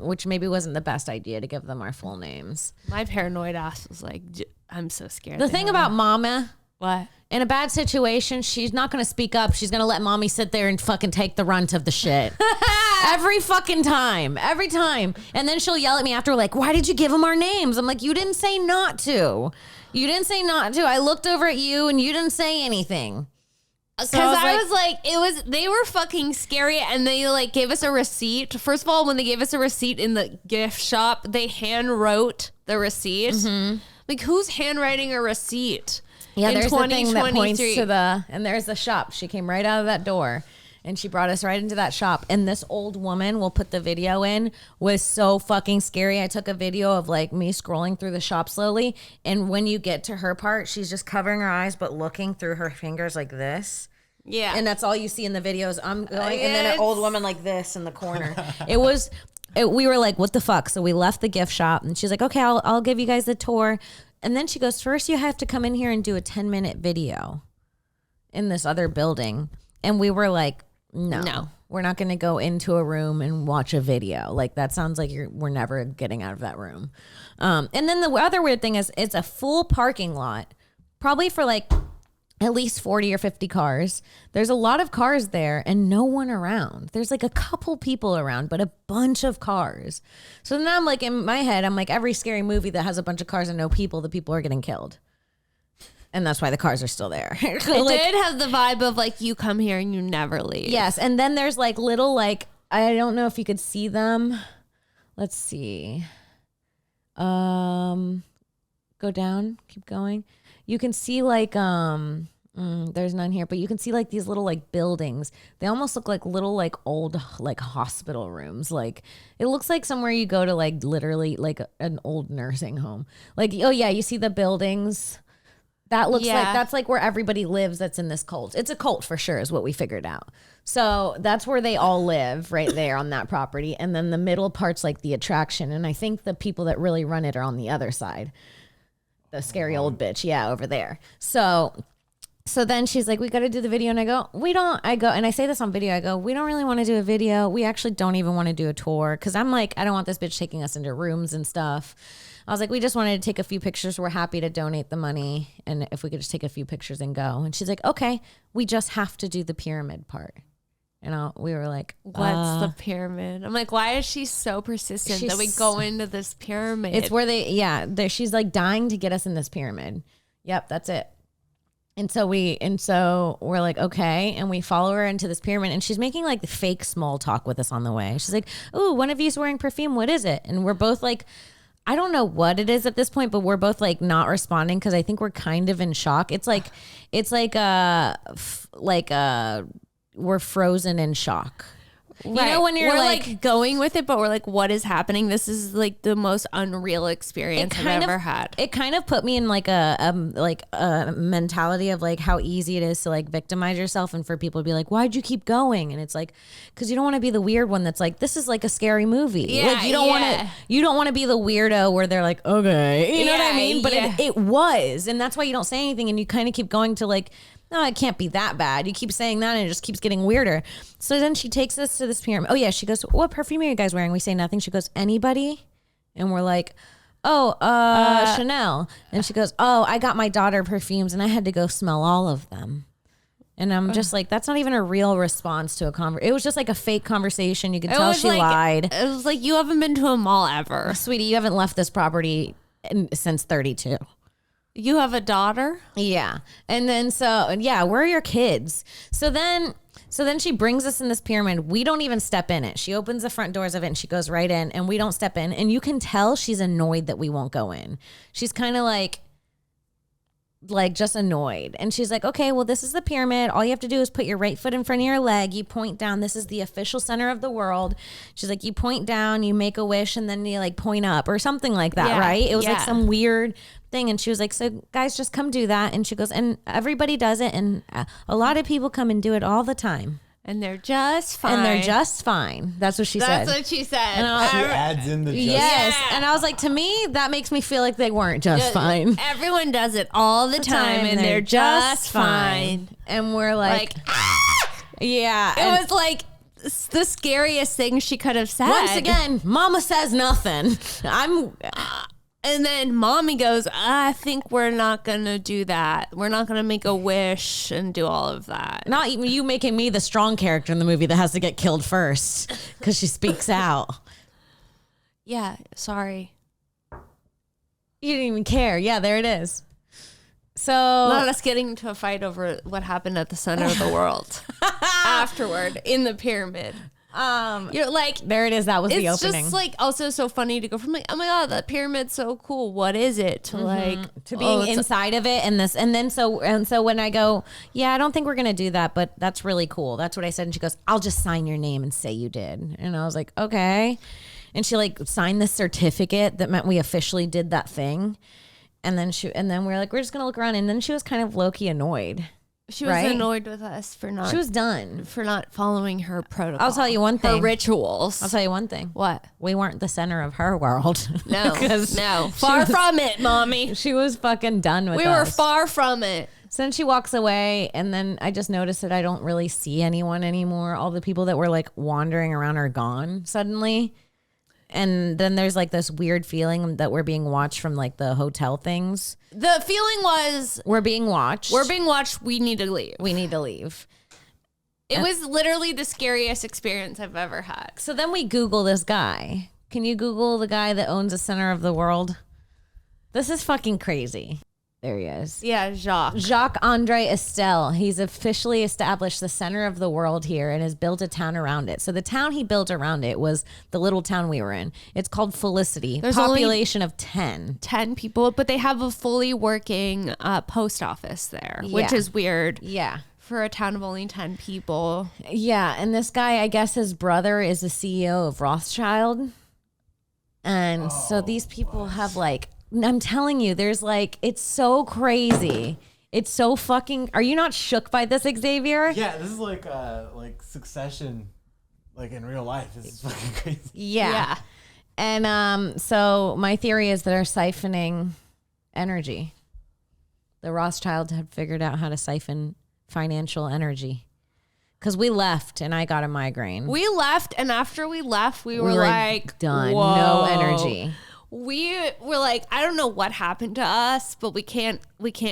which maybe wasn't the best idea to give them our full names. My paranoid ass was like, I'm so scared. The thing about Mama... What? In a bad situation, she's not going to speak up. She's going to let mommy sit there and fucking take the runt of the shit. Every fucking time. Every time. And then she'll yell at me after, like, why did you give them our names? I'm like, you didn't say not to. You didn't say not to. I looked over at you and you didn't say anything. Because I was like, they were fucking scary and they like gave us a receipt. First of all, when they gave us a receipt in the gift shop, they hand wrote the receipt. Mm-hmm. Like, who's handwriting a receipt? Yeah, there's the thing that points to and there's the shop. She came right out of that door and she brought us right into that shop. And this old woman, we'll put the video in, was so fucking scary. I took a video of like me scrolling through the shop slowly. And when you get to her part, she's just covering her eyes, but looking through her fingers like this. Yeah. And that's all you see in the videos. I'm going, and then an old woman like this in the corner. We were like, what the fuck? So we left the gift shop and she's like, okay, I'll give you guys the tour. And then she goes, first you have to come in here and do a 10-minute video in this other building. And we were like, no, we're not going to go into a room and watch a video. Like, that sounds like we're never getting out of that room. And then the other weird thing is it's a full parking lot, probably for like at least 40 or 50 cars. There's a lot of cars there and no one around. There's like a couple people around, but a bunch of cars. So now I'm like, in my head, I'm like, every scary movie that has a bunch of cars and no people, the people are getting killed. And that's why the cars are still there. It did have the vibe of like, you come here and you never leave. Yes. And then there's like little, like, I don't know if you could see them. Let's see. Go down, keep going. You can see like, let There's none here, but you can see like these little like buildings. They almost look like little like old like hospital rooms. Like it looks like somewhere you go to like literally like an old nursing home. Like, oh yeah, you see the buildings. That looks like that's like where everybody lives that's in this cult. It's a cult for sure is what we figured out. So that's where they all live right there on that property. And then the middle part's like the attraction. And I think the people that really run it are on the other side. The scary old bitch. Yeah, over there. So then she's like, we got to do the video. And I go, and I say this on video. I go, we don't really want to do a video. We actually don't even want to do a tour. Cause I'm like, I don't want this bitch taking us into rooms and stuff. I was like, we just wanted to take a few pictures. We're happy to donate the money. And if we could just take a few pictures and go. And she's like, okay, we just have to do the pyramid part. And we were like, what's the pyramid? I'm like, why is she so persistent that we go into this pyramid? It's where she's like dying to get us in this pyramid. Yep, that's it. And so we're like, okay. And we follow her into this pyramid and she's making like fake small talk with us on the way. She's like, ooh, one of you's wearing perfume. What is it? And we're both like, I don't know what it is at this point, but we're both like not responding because I think we're kind of in shock. It's like we're frozen in shock. You know, when you're like going with it, but we're like, what is happening? This is like the most unreal experience I've ever had. It kind of put me in like a mentality of like how easy it is to like victimize yourself and for people to be like, why'd you keep going? And it's like, because you don't want to be the weird one that's like, this is like a scary movie. Yeah, like you don't want to be the weirdo where they're like, okay, you know what I mean? But it was, and that's why you don't say anything and you kind of keep going to like, no, it can't be that bad. You keep saying that and it just keeps getting weirder. So then she takes us to this pyramid. Oh yeah, she goes, what perfume are you guys wearing? We say nothing. She goes, anybody? And we're like, Chanel. And she goes, oh, I got my daughter perfumes and I had to go smell all of them. And I'm just like, that's not even a real response to a conversation. It was just like a fake conversation. You could tell she lied. It was like, you haven't been to a mall ever. Sweetie, you haven't left this property since 32. You have a daughter? Yeah. And then where are your kids? So then she brings us in this pyramid. We don't even step in it. She opens the front doors of it and she goes right in and we don't step in. And you can tell she's annoyed that we won't go in. She's kind of like just annoyed. And she's like, okay, well, this is the pyramid. All you have to do is put your right foot in front of your leg. You point down. This is the official center of the world. She's like, you point down, you make a wish, and then you like point up or something like that, right? It was like some weird thing. And she was like, so guys, just come do that. And she goes, and everybody does it. And a lot of people come and do it all the time. And they're just fine. That's what she said. That's what she said. She adds in the just. Yes. Yeah. And I was like, to me, that makes me feel like they weren't just fine. Everyone does it all the time and they're just fine. And we're like yeah. It was like the scariest thing she could have said. Once again, mama says nothing. And then mommy goes, I think we're not going to do that. We're not going to make a wish and do all of that. Not even you making me the strong character in the movie that has to get killed first because she speaks out. Yeah, sorry. You didn't even care. Yeah, there it is. So not us getting into a fight over what happened at the center of the world afterward in the pyramid. You're like, there it is. That was the opening. It's just like also so funny to go from like, oh my god, that pyramid's so cool. What is it? To like to being inside of it and this and then so when I go, yeah, I don't think we're gonna do that, but that's really cool. That's what I said. And she goes, I'll just sign your name and say you did. And I was like, okay. And she like signed this certificate that meant we officially did that thing. And then we were like, we're just gonna look around. And then she was kind of low-key annoyed. She was annoyed with us for not. She was done for not following her protocol. I'll tell you one thing. Her rituals. I'll tell you one thing. What? We weren't the center of her world. No, no. Far from it, mommy. She was fucking done with us. We were far from it. So then she walks away, and then I just noticed that I don't really see anyone anymore. All the people that were like wandering around are gone suddenly. And then there's like this weird feeling that we're being watched from like the hotel things. The feeling was we're being watched. We're being watched. We need to leave. We need to leave. It was literally the scariest experience I've ever had. So then we Google this guy. Can you Google the guy that owns the center of the world? This is fucking crazy. There he is. Yeah, Jacques-Andre Estelle. He's officially established the center of the world here and has built a town around it. So the town he built around it was the little town we were in. It's called Felicity. There's population of 10. 10 people, but they have a fully working post office there, which is weird. Yeah. For a town of only 10 people. Yeah, and this guy, I guess his brother is the CEO of Rothschild. And so these people have like, I'm telling you, there's like, it's so crazy. It's so fucking, are you not shook by this, Xavier? Yeah, this is like Succession, like in real life. This is fucking crazy. Yeah. And so my theory is they're siphoning energy. The Rothschilds had figured out how to siphon financial energy. Because we left and I got a migraine. We left, and after we left, we were like done. Whoa. No energy. We were like, I don't know what happened to us, but we can't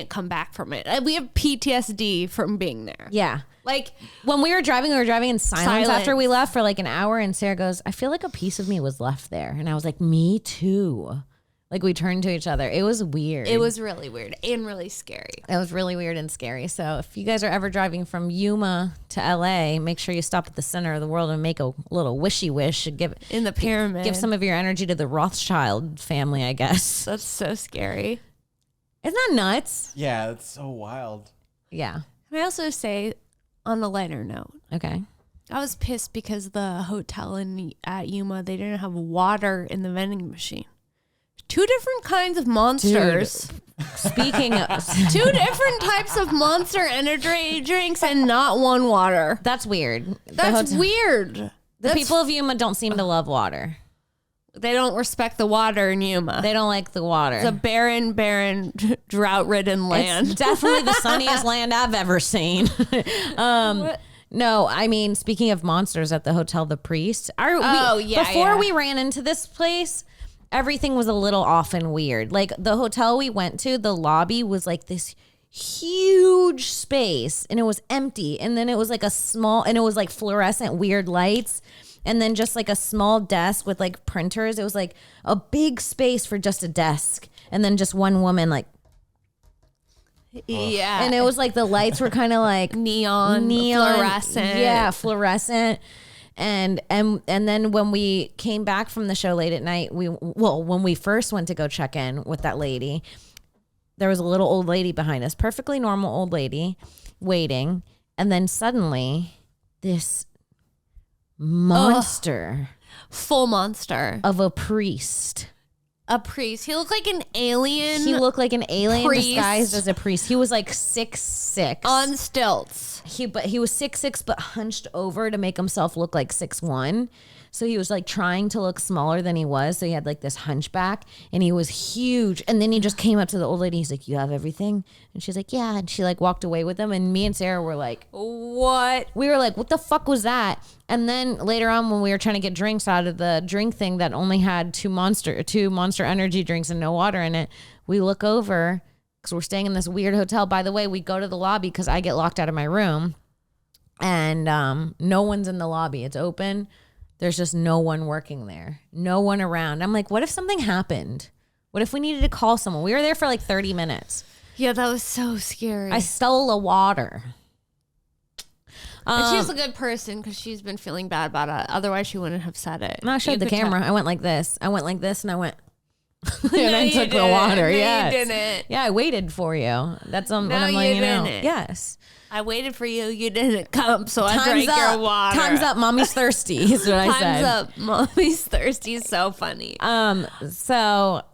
come back from it. We have PTSD from being there. Yeah. Like when we were driving in silence after we Silence. left for like an hour, and Sarah goes, I feel like a piece of me was left there. And I was like, me too. Like we turned to each other. It was weird. it was really weird and really scary. It was really weird and scary. So if you guys are ever driving from Yuma to LA, make sure you stop at the center of the world and make a little wishy wish and give In the pyramid. give some of your energy to the Rothschild family, I guess. That's so scary. Isn't that nuts? Yeah, that's so wild. Yeah. Can I also say, on a lighter note, Okay. I was pissed because the hotel at Yuma, they didn't have water in the vending machine. 2 different kinds of monsters. Speaking of 2 different types of Monster energy drinks and not one water. that's weird. That's weird. The people of Yuma don't seem to love water. They don't respect the water in Yuma. They don't like the water. It's a barren, drought-ridden land. It's definitely the sunniest land I've ever seen. No, I mean, speaking of monsters at the Hotel The Priest. Before we ran into this place, everything was a little off and weird. Like the hotel we went to, the lobby was like this huge space and it was empty. And then it was like and it was like fluorescent weird lights. And then just like a small desk with like printers. It was like a big space for just a desk. And then just one woman like. Yeah. And it was like the lights were kind of like neon, fluorescent. Yeah, fluorescent. And then when we came back from the show late at night, when we first went to go check in with that lady, there was a little old lady behind us, perfectly normal old lady waiting. And then suddenly this monster full monster of a priest. A priest. He looked like an alien. He looked like an alien priest. disguised as a priest. He was like 6'6". On stilts. He was 6'6", but hunched over to make himself look like 6'1". So he was like trying to look smaller than he was. So he had like this hunchback and he was huge. And then he just came up to the old lady. He's like, you have everything? And she's like, yeah. And she like walked away with him. And me and Sarah were like, what? We were like, what the fuck was that? And then later on when we were trying to get drinks out of the drink thing that only had two monster energy drinks and no water in it, we look over because we're staying in this weird hotel. By the way, we go to the lobby because I get locked out of my room and no one's in the lobby. It's open. There's just no one working there. No one around. I'm like, what if something happened? What if we needed to call someone? We were there for like 30 minutes. Yeah, that was so scary. I stole a water. And she's a good person because she's been feeling bad about it. Otherwise, she wouldn't have said it. And I showed the camera. I went like this. And I went. And No, then you took the didn't. water. No, yes. you didn't. Yeah, I waited for you. That's what No, I'm you letting you know. didn't. Yes. I waited for you. You didn't come, so I drank your water. Time's up. Mommy's thirsty. Is what I said. Time's up. Mommy's thirsty is so funny. And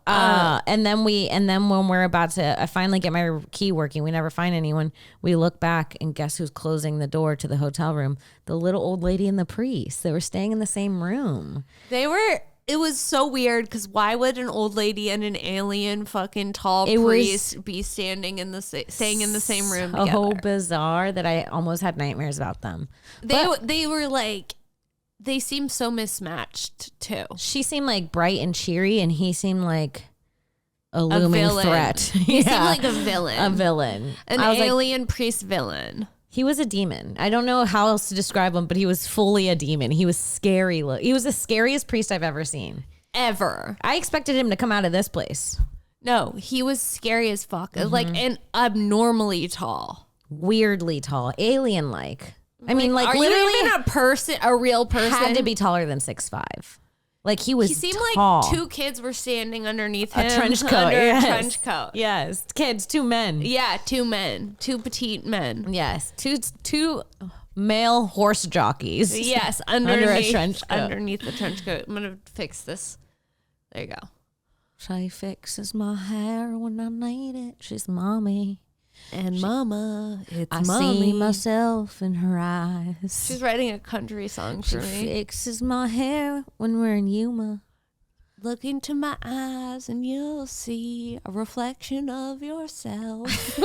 then when we're about to, I finally get my key working. We never find anyone. We look back and guess who's closing the door to the hotel room? The little old lady and the priest. They were staying in the same room. It was so weird because why would an old lady and an alien fucking tall priest be staying in the same room together? So bizarre that I almost had nightmares about them. They were like, they seemed so mismatched too. She seemed like bright and cheery, and he seemed like a looming villain. threat. He seemed like a villain. A villain. An alien priest villain. He was a demon. I don't know how else to describe him, but he was fully a demon. He was scary. He was the scariest priest I've ever seen. Ever. I expected him to come out of this place. No, he was scary as fuck. Like, and abnormally tall. Weirdly tall, alien-like. I mean, like Are literally you even a person, a real person? had to be taller than 6'5". Like he was He seemed tall. like two kids were standing underneath him. A trench coat. Under Yes. a trench coat. Yes, kids, 2 men. Yeah, 2 men. 2 petite men. Yes, two male horse jockeys. Yes, Under a trench coat. Underneath the trench coat. I'm going to fix this. There you go. She fixes my hair when I need it. She's mommy. And mama, it's I mommy. see myself in her eyes. She's writing a country song for She me. fixes my hair when we're in Yuma. Look into my eyes and you'll see a reflection of yourself.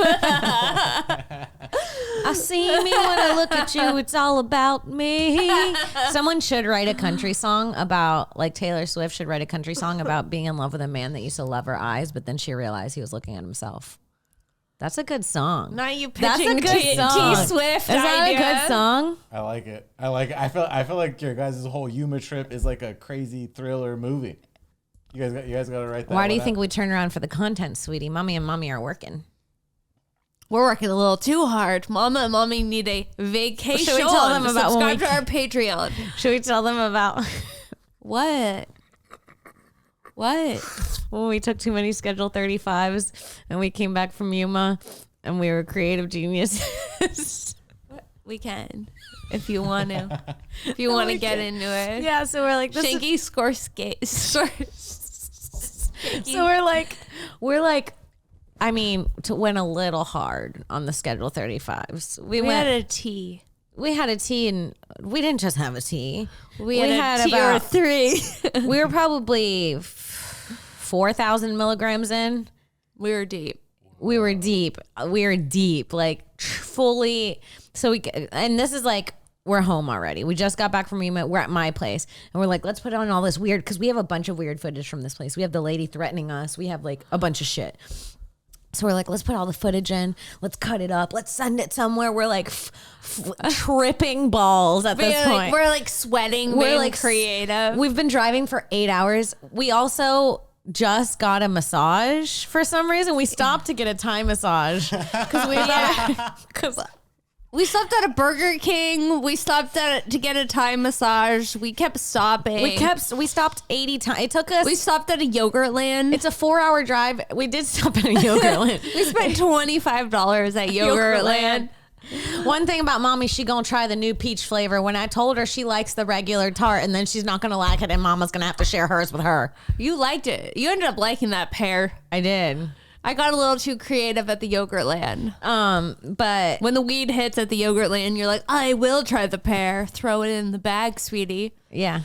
I see me when I look at you. It's all about me. Someone should write a country song about, like Taylor Swift should write a country song about being in love with a man that used to love her eyes, but then she realized he was looking at himself. That's a good song. Not you That's pitching a good song. T Swift. Is that a good song? I like it. I feel like your guys' whole Yuma trip is like a crazy thriller movie. You guys got to write that. Why do you one think out. we turn around for the content, sweetie? Mommy and mommy are working. We're working a little too hard. Mama and mommy need a vacation. Should we tell them about when Subscribe we- to our Patreon. Should we tell them about What? What? when we took too many Schedule 35s and we came back from Yuma and we were creative geniuses? We can. If you want to. If you want to get into it. Yeah, so we're like, this is- Shanky score skate. so we're like, I mean, went a little hard on the Schedule 35s. We had a tea. We had a tea, and we didn't just have a tea. We had a tea or 3. We were probably 4,000 milligrams in. We were deep. We were deep. We were deep, like fully. So and this is like, we're home already. We just got back from Yuma. We're at my place. And we're like, let's put on all this weird, because we have a bunch of weird footage from this place. We have the lady threatening us. We have like a bunch of shit. So we're like, let's put all the footage in. Let's cut it up. Let's send it somewhere. We're like tripping balls at this point. We're like sweating. We're like creative. We've been driving for 8 hours. We also just got a massage for some reason. We stopped to get a Thai massage because We stopped at a Burger King. We stopped to get a Thai massage. We kept stopping. we stopped 80 times. It took us. We stopped at a Yogurtland. It's a 4-hour drive. We did stop at a Yogurtland. We spent $25 at Yogurtland. One thing about mommy, she gonna try the new peach flavor. When I told her she likes the regular tart, and then she's not gonna like it, and mama's gonna have to share hers with her. You liked it. You ended up liking that pear. I did. I got a little too creative at the Yogurtland. But When the weed hits at the Yogurtland, you're like, I will try the pear. Throw it in the bag, sweetie. yeah.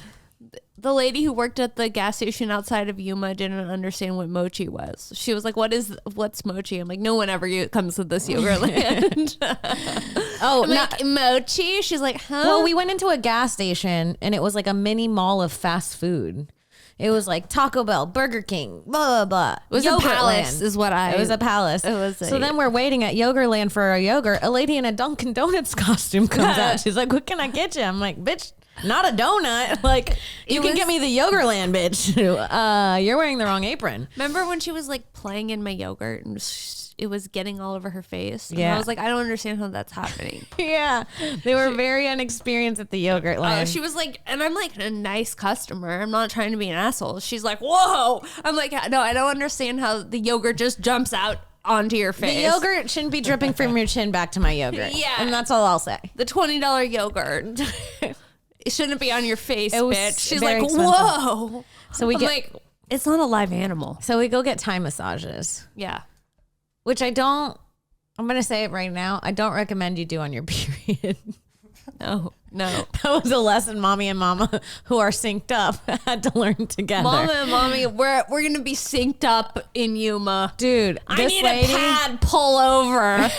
The lady who worked at the gas station outside of Yuma didn't understand what mochi was. She was like, what's mochi? I'm like, no one ever comes to this Yogurtland. Oh, I'm like, mochi? She's like, huh? well, we went into a gas station, and it was like a mini mall of fast food. It was like Taco Bell, Burger King, blah, blah, blah. It was a palace is what I... It was a palace. It was so then we're waiting at Yogurtland for a yogurt. A lady in a Dunkin' Donuts costume comes out. She's like, what can I get you? I'm like, bitch, not a donut. Like, you can get me the Yogurtland, bitch. You're wearing the wrong apron. Remember when she was like playing in my yogurt and it was getting all over her face? And Yeah. I was like, I don't understand how that's happening. Yeah. They were very unexperienced at the Yogurtland. She was like, and I'm like a nice customer. I'm not trying to be an asshole. She's like, whoa. I'm like, no, I don't understand how the yogurt just jumps out onto your The face. yogurt shouldn't be dripping from your chin back to my yogurt. Yeah. And that's all I'll say. The $20 yogurt. It shouldn't be on your face, It was bitch. She's very like, expensive. whoa. So we I'm get like, it's not a live animal. so we go get Thai massages, Yeah. which I'm going to say it right now. I don't recommend you do on your period. No. That was a lesson mommy and mama, who are synced up, had to learn together. Mama and mommy, we're gonna be synced up in Yuma. Dude, I this need lady, a pad pull over.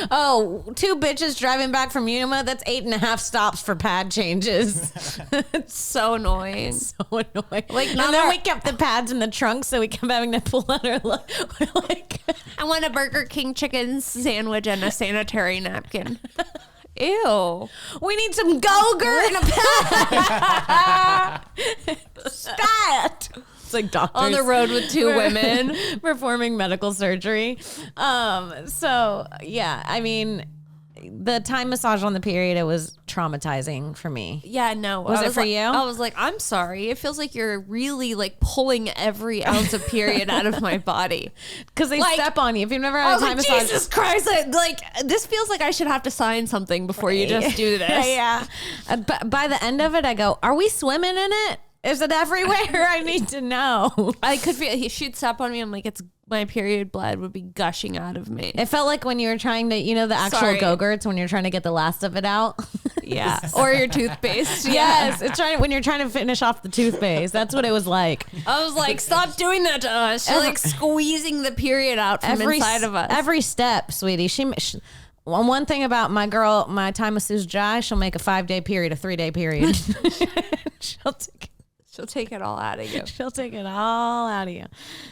Oh, 2 bitches driving back from Yuma. That's 8.5 stops for pad changes. So annoying. So annoying. Like, and not then our- we kept the pads in the trunk, so we kept having to pull out our we're like, I want a Burger King chicken sandwich and a sanitary napkin. Ew. we need some Go-Gurt and a pad. Stat. It's like doctors on the road with two women performing medical surgery. So yeah, I mean, the time massage on the period, it was traumatizing for me. Yeah, no. Was it for you? I was like, I'm sorry. It feels like you're really like pulling every ounce of period out of my body. Because they Like, step on you. If you've never I had a was time like, massage. Jesus Christ. Like, this feels like I should have to sign something before you just do this. Yeah. But by the end of it, I go, are we swimming in it? Is it everywhere? I need to know. I could feel, she'd step on me. I'm like, it's my period blood would be gushing out of me. It felt like when you were trying to, the actual Sorry. Go-Gurts, when you're trying to get the last of it out. Yeah. Or your toothpaste. Yes. It's when you're trying to finish off the toothpaste. That's what it was like. I was like, stop doing that to us. She's like squeezing the period out from inside of us. Every step, sweetie. One thing about my girl, my time masseuse Jai, she'll make a 5-day period, a 3-day period. She'll take it all out of you. She'll take it all out of you.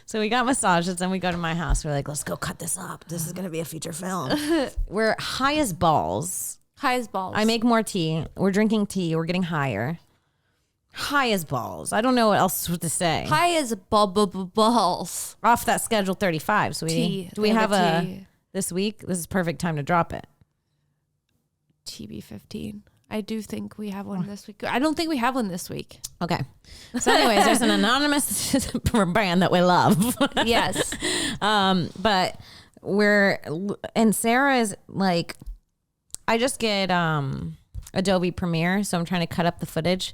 So we got massages and we go to my house. We're like, let's go cut this up. This is going to be a feature film. We're high as balls. High as balls. I make more tea. We're drinking tea. We're getting higher. High as balls. I don't know what else to say. high as balls. Off that schedule 35, sweetie. Tea. Do we have tea. this week? This is perfect time to drop it. TB15. I do think we have one this week. I don't think we have one this week. Okay. So anyways, there's an anonymous brand that we love. Yes. But and Sara is like, I just get Adobe Premiere, so I'm trying to cut up the footage.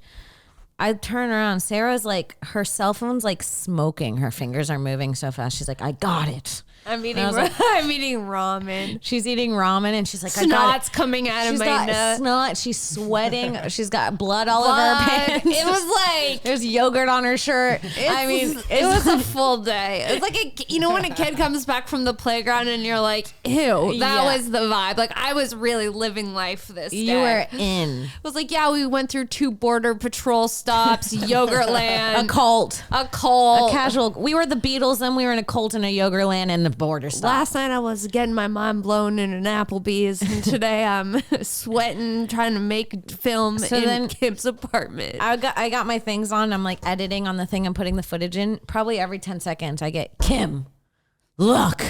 I turn around, Sarah's like, her cell phone's like smoking. Her fingers are moving so fast. She's like, I got it. I'm eating I'm eating ramen. She's eating ramen and she's like, I got Snot's coming out She's of my got nose. snot. She's sweating. She's got blood all over her pants. It was like There's yogurt on her shirt. it was a full day. It was like when a kid comes back from the playground and you're like, ew, that was the vibe. Like I was really living life this day. You were in. It was like, yeah, we went through 2 border patrol stops, Yogurtland, A cult. a cult. A casual. We were the Beatles, then we were in a cult in a Yogurtland and the border stop. Last night I was getting my mind blown in an Applebees, and today I'm sweating trying to make film in Kim's apartment. I got my things on. I'm like editing on the thing I'm putting the footage in. Probably every 10 seconds I get, Kim, look.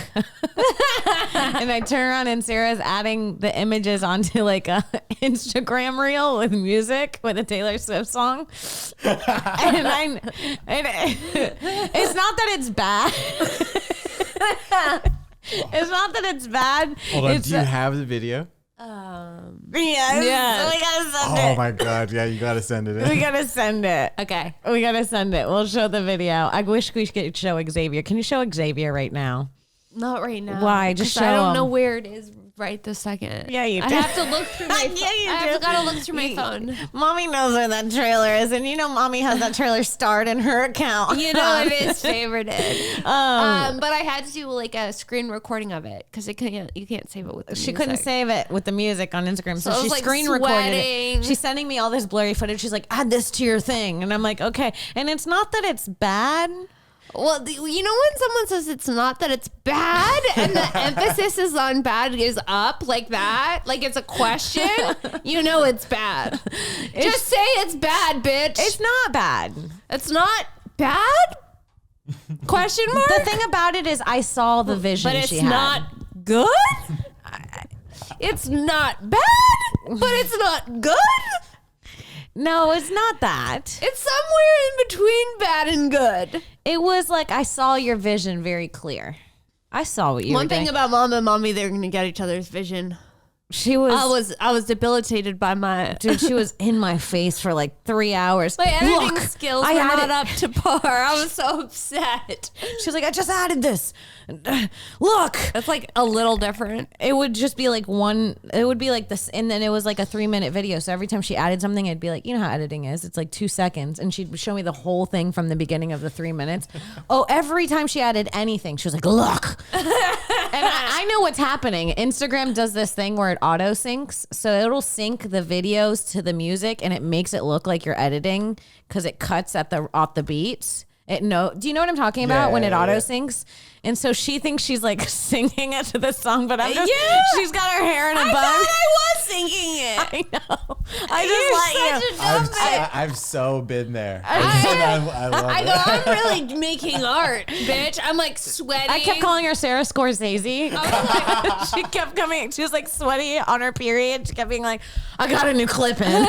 And I turn around and Sarah's adding the images onto like a Instagram reel with music with a Taylor Swift song. And it's not that it's bad. It's not that it's bad. Hold on, It's do you have the video? Yes. So we gotta send it. Oh my god, yeah, you gotta send it in. We gotta send it. Okay. We gotta send it. We'll show the video. I wish we could show Xavier. Can you show Xavier right now? Not right now. Why? Just 'Cause show I don't him. know where it is right this second. Yeah, you I do. have to look through my phone. Yeah, you do. I've got to look through my phone. Mommy knows where that trailer is, and mommy has that trailer starred in her account. You know it is favorited. But I had to do like a screen recording of it because you can't save it with the She music. couldn't save it with the music on Instagram, so I she was, like, screen recorded sweating. it. She's sending me all this blurry footage. She's like, add this to your thing. And I'm like, okay. And it's not that it's bad. Well, when someone says it's not that it's bad and the emphasis is on bad is up like that, like it's a question, it's bad. Just say it's bad, bitch. It's not bad. It's not bad? Question mark? The thing about it is I saw the vision But it's she had. not good? It's not bad, but it's not good? No, it's not that. It's somewhere in between bad and good. It was like I saw your vision very clear. I saw what you One were thing doing. about mom and mommy, they're going to get each other's vision. She was I was debilitated by my dude, she was in my face for like 3 hours. my editing Look, skills I were added- not up to par. I was so upset. She was like, I just added this. Look. That's like a little different. It would just be like it would be like this, and then it was like a 3-minute video. So every time she added something, it'd be like, you know how editing is. It's like 2 seconds. And she'd show me the whole thing from the beginning of the 3 minutes. Oh, every time she added anything, she was like, look. And I know what's happening. Instagram does this thing where it auto syncs. So it'll sync the videos to the music and it makes it look like you're editing because it cuts off the beats. Do you know what I'm talking about when it Yeah, auto yeah. syncs? And so she thinks she's like singing it to the song, but I'm just, she's got her hair in a bun. I was singing it. I know. I just let you. I've so been there. I love I it. go, I'm really making art, bitch. I'm like sweating. I kept calling her Sarah Scorsese. She kept coming. She was like sweaty on her period. She kept being like, I got a new clip in.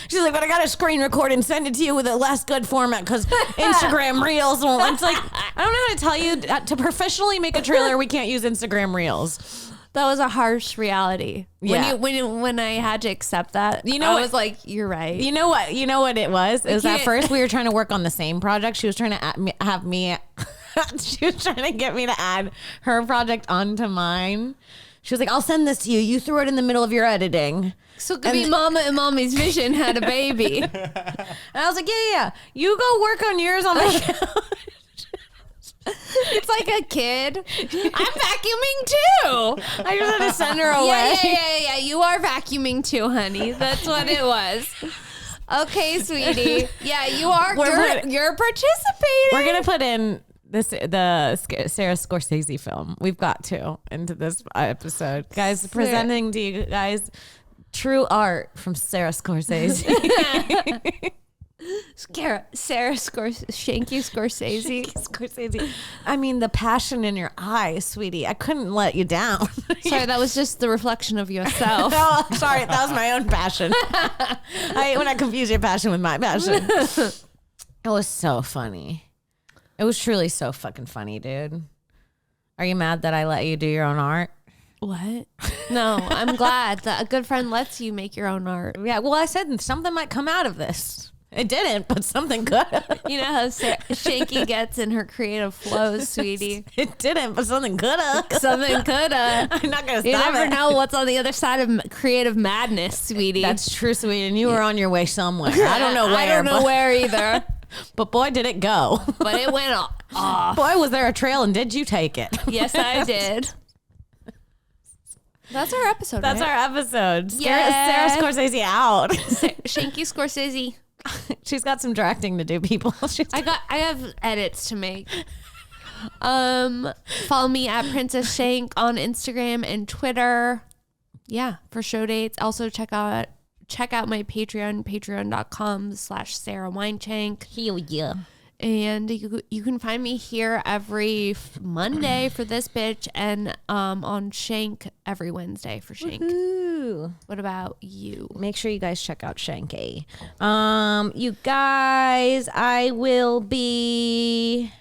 She's like, but I got to screen record and send it to you with a less good format because Instagram Reels won't. It's like, I don't know how to tell you to professionally make a trailer. We can't use Instagram Reels. That was a harsh reality. Yeah. When I had to accept that, You know I what- was like, you're right. You know what? You know what it was? It was at can't- first we were trying to work on the same project. She was trying to have me. She was trying to get me to add her project onto mine. She was like, I'll send this to you. You threw it in the middle of your editing. So it could be Mama and Mommy's Vision had a baby. And I was like, yeah. You go work on yours on my couch. It's like a kid. I'm vacuuming too. I just had to send her away. Yeah. You are vacuuming too, honey. That's what it was. Okay, sweetie. Yeah, you are. You're participating. We're going to put in the Sarah Scorsese film. We've got to into this episode. Guys, presenting to you guys true art from Sarah Scorsese. Sarah Shanky Scorsese. Scorsese. I mean, the passion in your eyes, sweetie. I couldn't let you down. Sorry, that was just the reflection of yourself. Oh, sorry. That was my own passion. I hate when I confuse your passion with my passion. It was so funny. It was truly so fucking funny, dude. Are you mad that I let you do your own art? What? No, I'm glad that a good friend lets you make your own art. Yeah, well, I said something might come out of this. It didn't, but something could. You know how Shanky gets in her creative flows, sweetie. It didn't, but something could have. Something coulda. I'm not going to You stop never it. know what's on the other side of creative madness, sweetie. That's true, sweetie. And you were on your way somewhere. I don't know where. I don't know where either. But boy, did it go. But it went off. Boy, was there a trail and did you take it? Yes, I did. That's our episode. That's right? our episode. Yeah. Sarah Scorsese out. Shanky Scorsese. She's got some directing to do, people. I have edits to make. Follow me at Princess Shank on Instagram and Twitter. Yeah, for show dates. Also check out my Patreon, patreon.com/Sara Weinshenk. Hell yeah. And you can find me here every Monday for this bitch and on Shank every Wednesday for Shank. Ooh. What about you? Make sure you guys check out Shanky. You guys, I will be...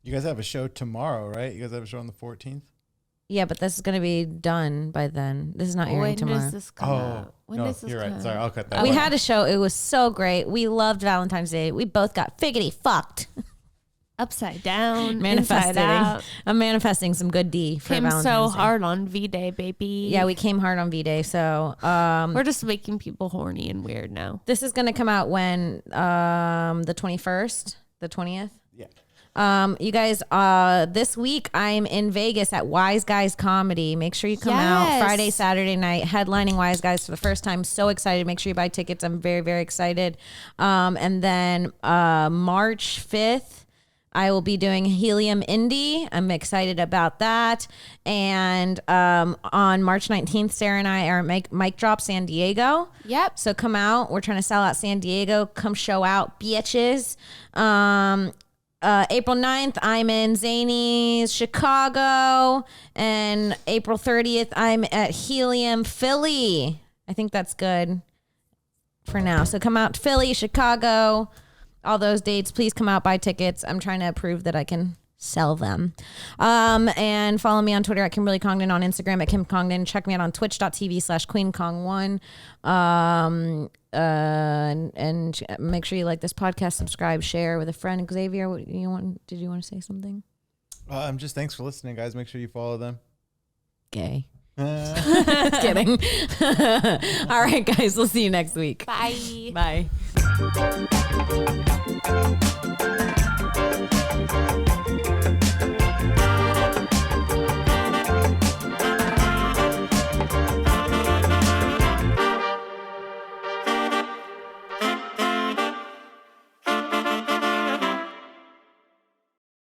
You guys have a show tomorrow, right? You guys have a show on the 14th? Yeah, but this is going to be done by then. This is not airing When tomorrow. does this come out? When does this you're right. come Sorry, out? I'll cut that. We out. had a show. It was so great. We loved Valentine's Day. We both got figgity fucked. Upside down, Manifesting. inside out. I'm manifesting some good D for Came Valentine's so Day. hard on V-Day, baby. Yeah, we came hard on V-Day. So We're just making people horny and weird now. this is going to come out when the 21st, the 20th. Yeah. You guys, this week I'm in Vegas at Wise Guys Comedy. Make sure you come out Yes. Friday, Saturday night, headlining Wise Guys for the first time. So excited. Make sure you buy tickets. I'm very, very excited. And then March 5th, I will be doing Helium Indie. I'm excited about that. And on March 19th, Sarah and I are at Mic Drop San Diego. Yep. So come out. We're trying to sell out San Diego. Come show out, bitches. April 9th, I'm in Zany's Chicago. And April 30th, I'm at Helium Philly. I think that's good for now. So come out to Philly, Chicago, all those dates. Please come out, buy tickets. I'm trying to prove that I can sell them. And follow me on Twitter at Kimberly Congdon, on Instagram at Kim Congdon. Check me out on twitch.tv/QueenCong1. And make sure you like this podcast, subscribe, share with a friend. Xavier, did you want to say something? Just thanks for listening, guys. Make sure you follow them. Gay. Just kidding. All right, guys. We'll see you next week. Bye. Bye.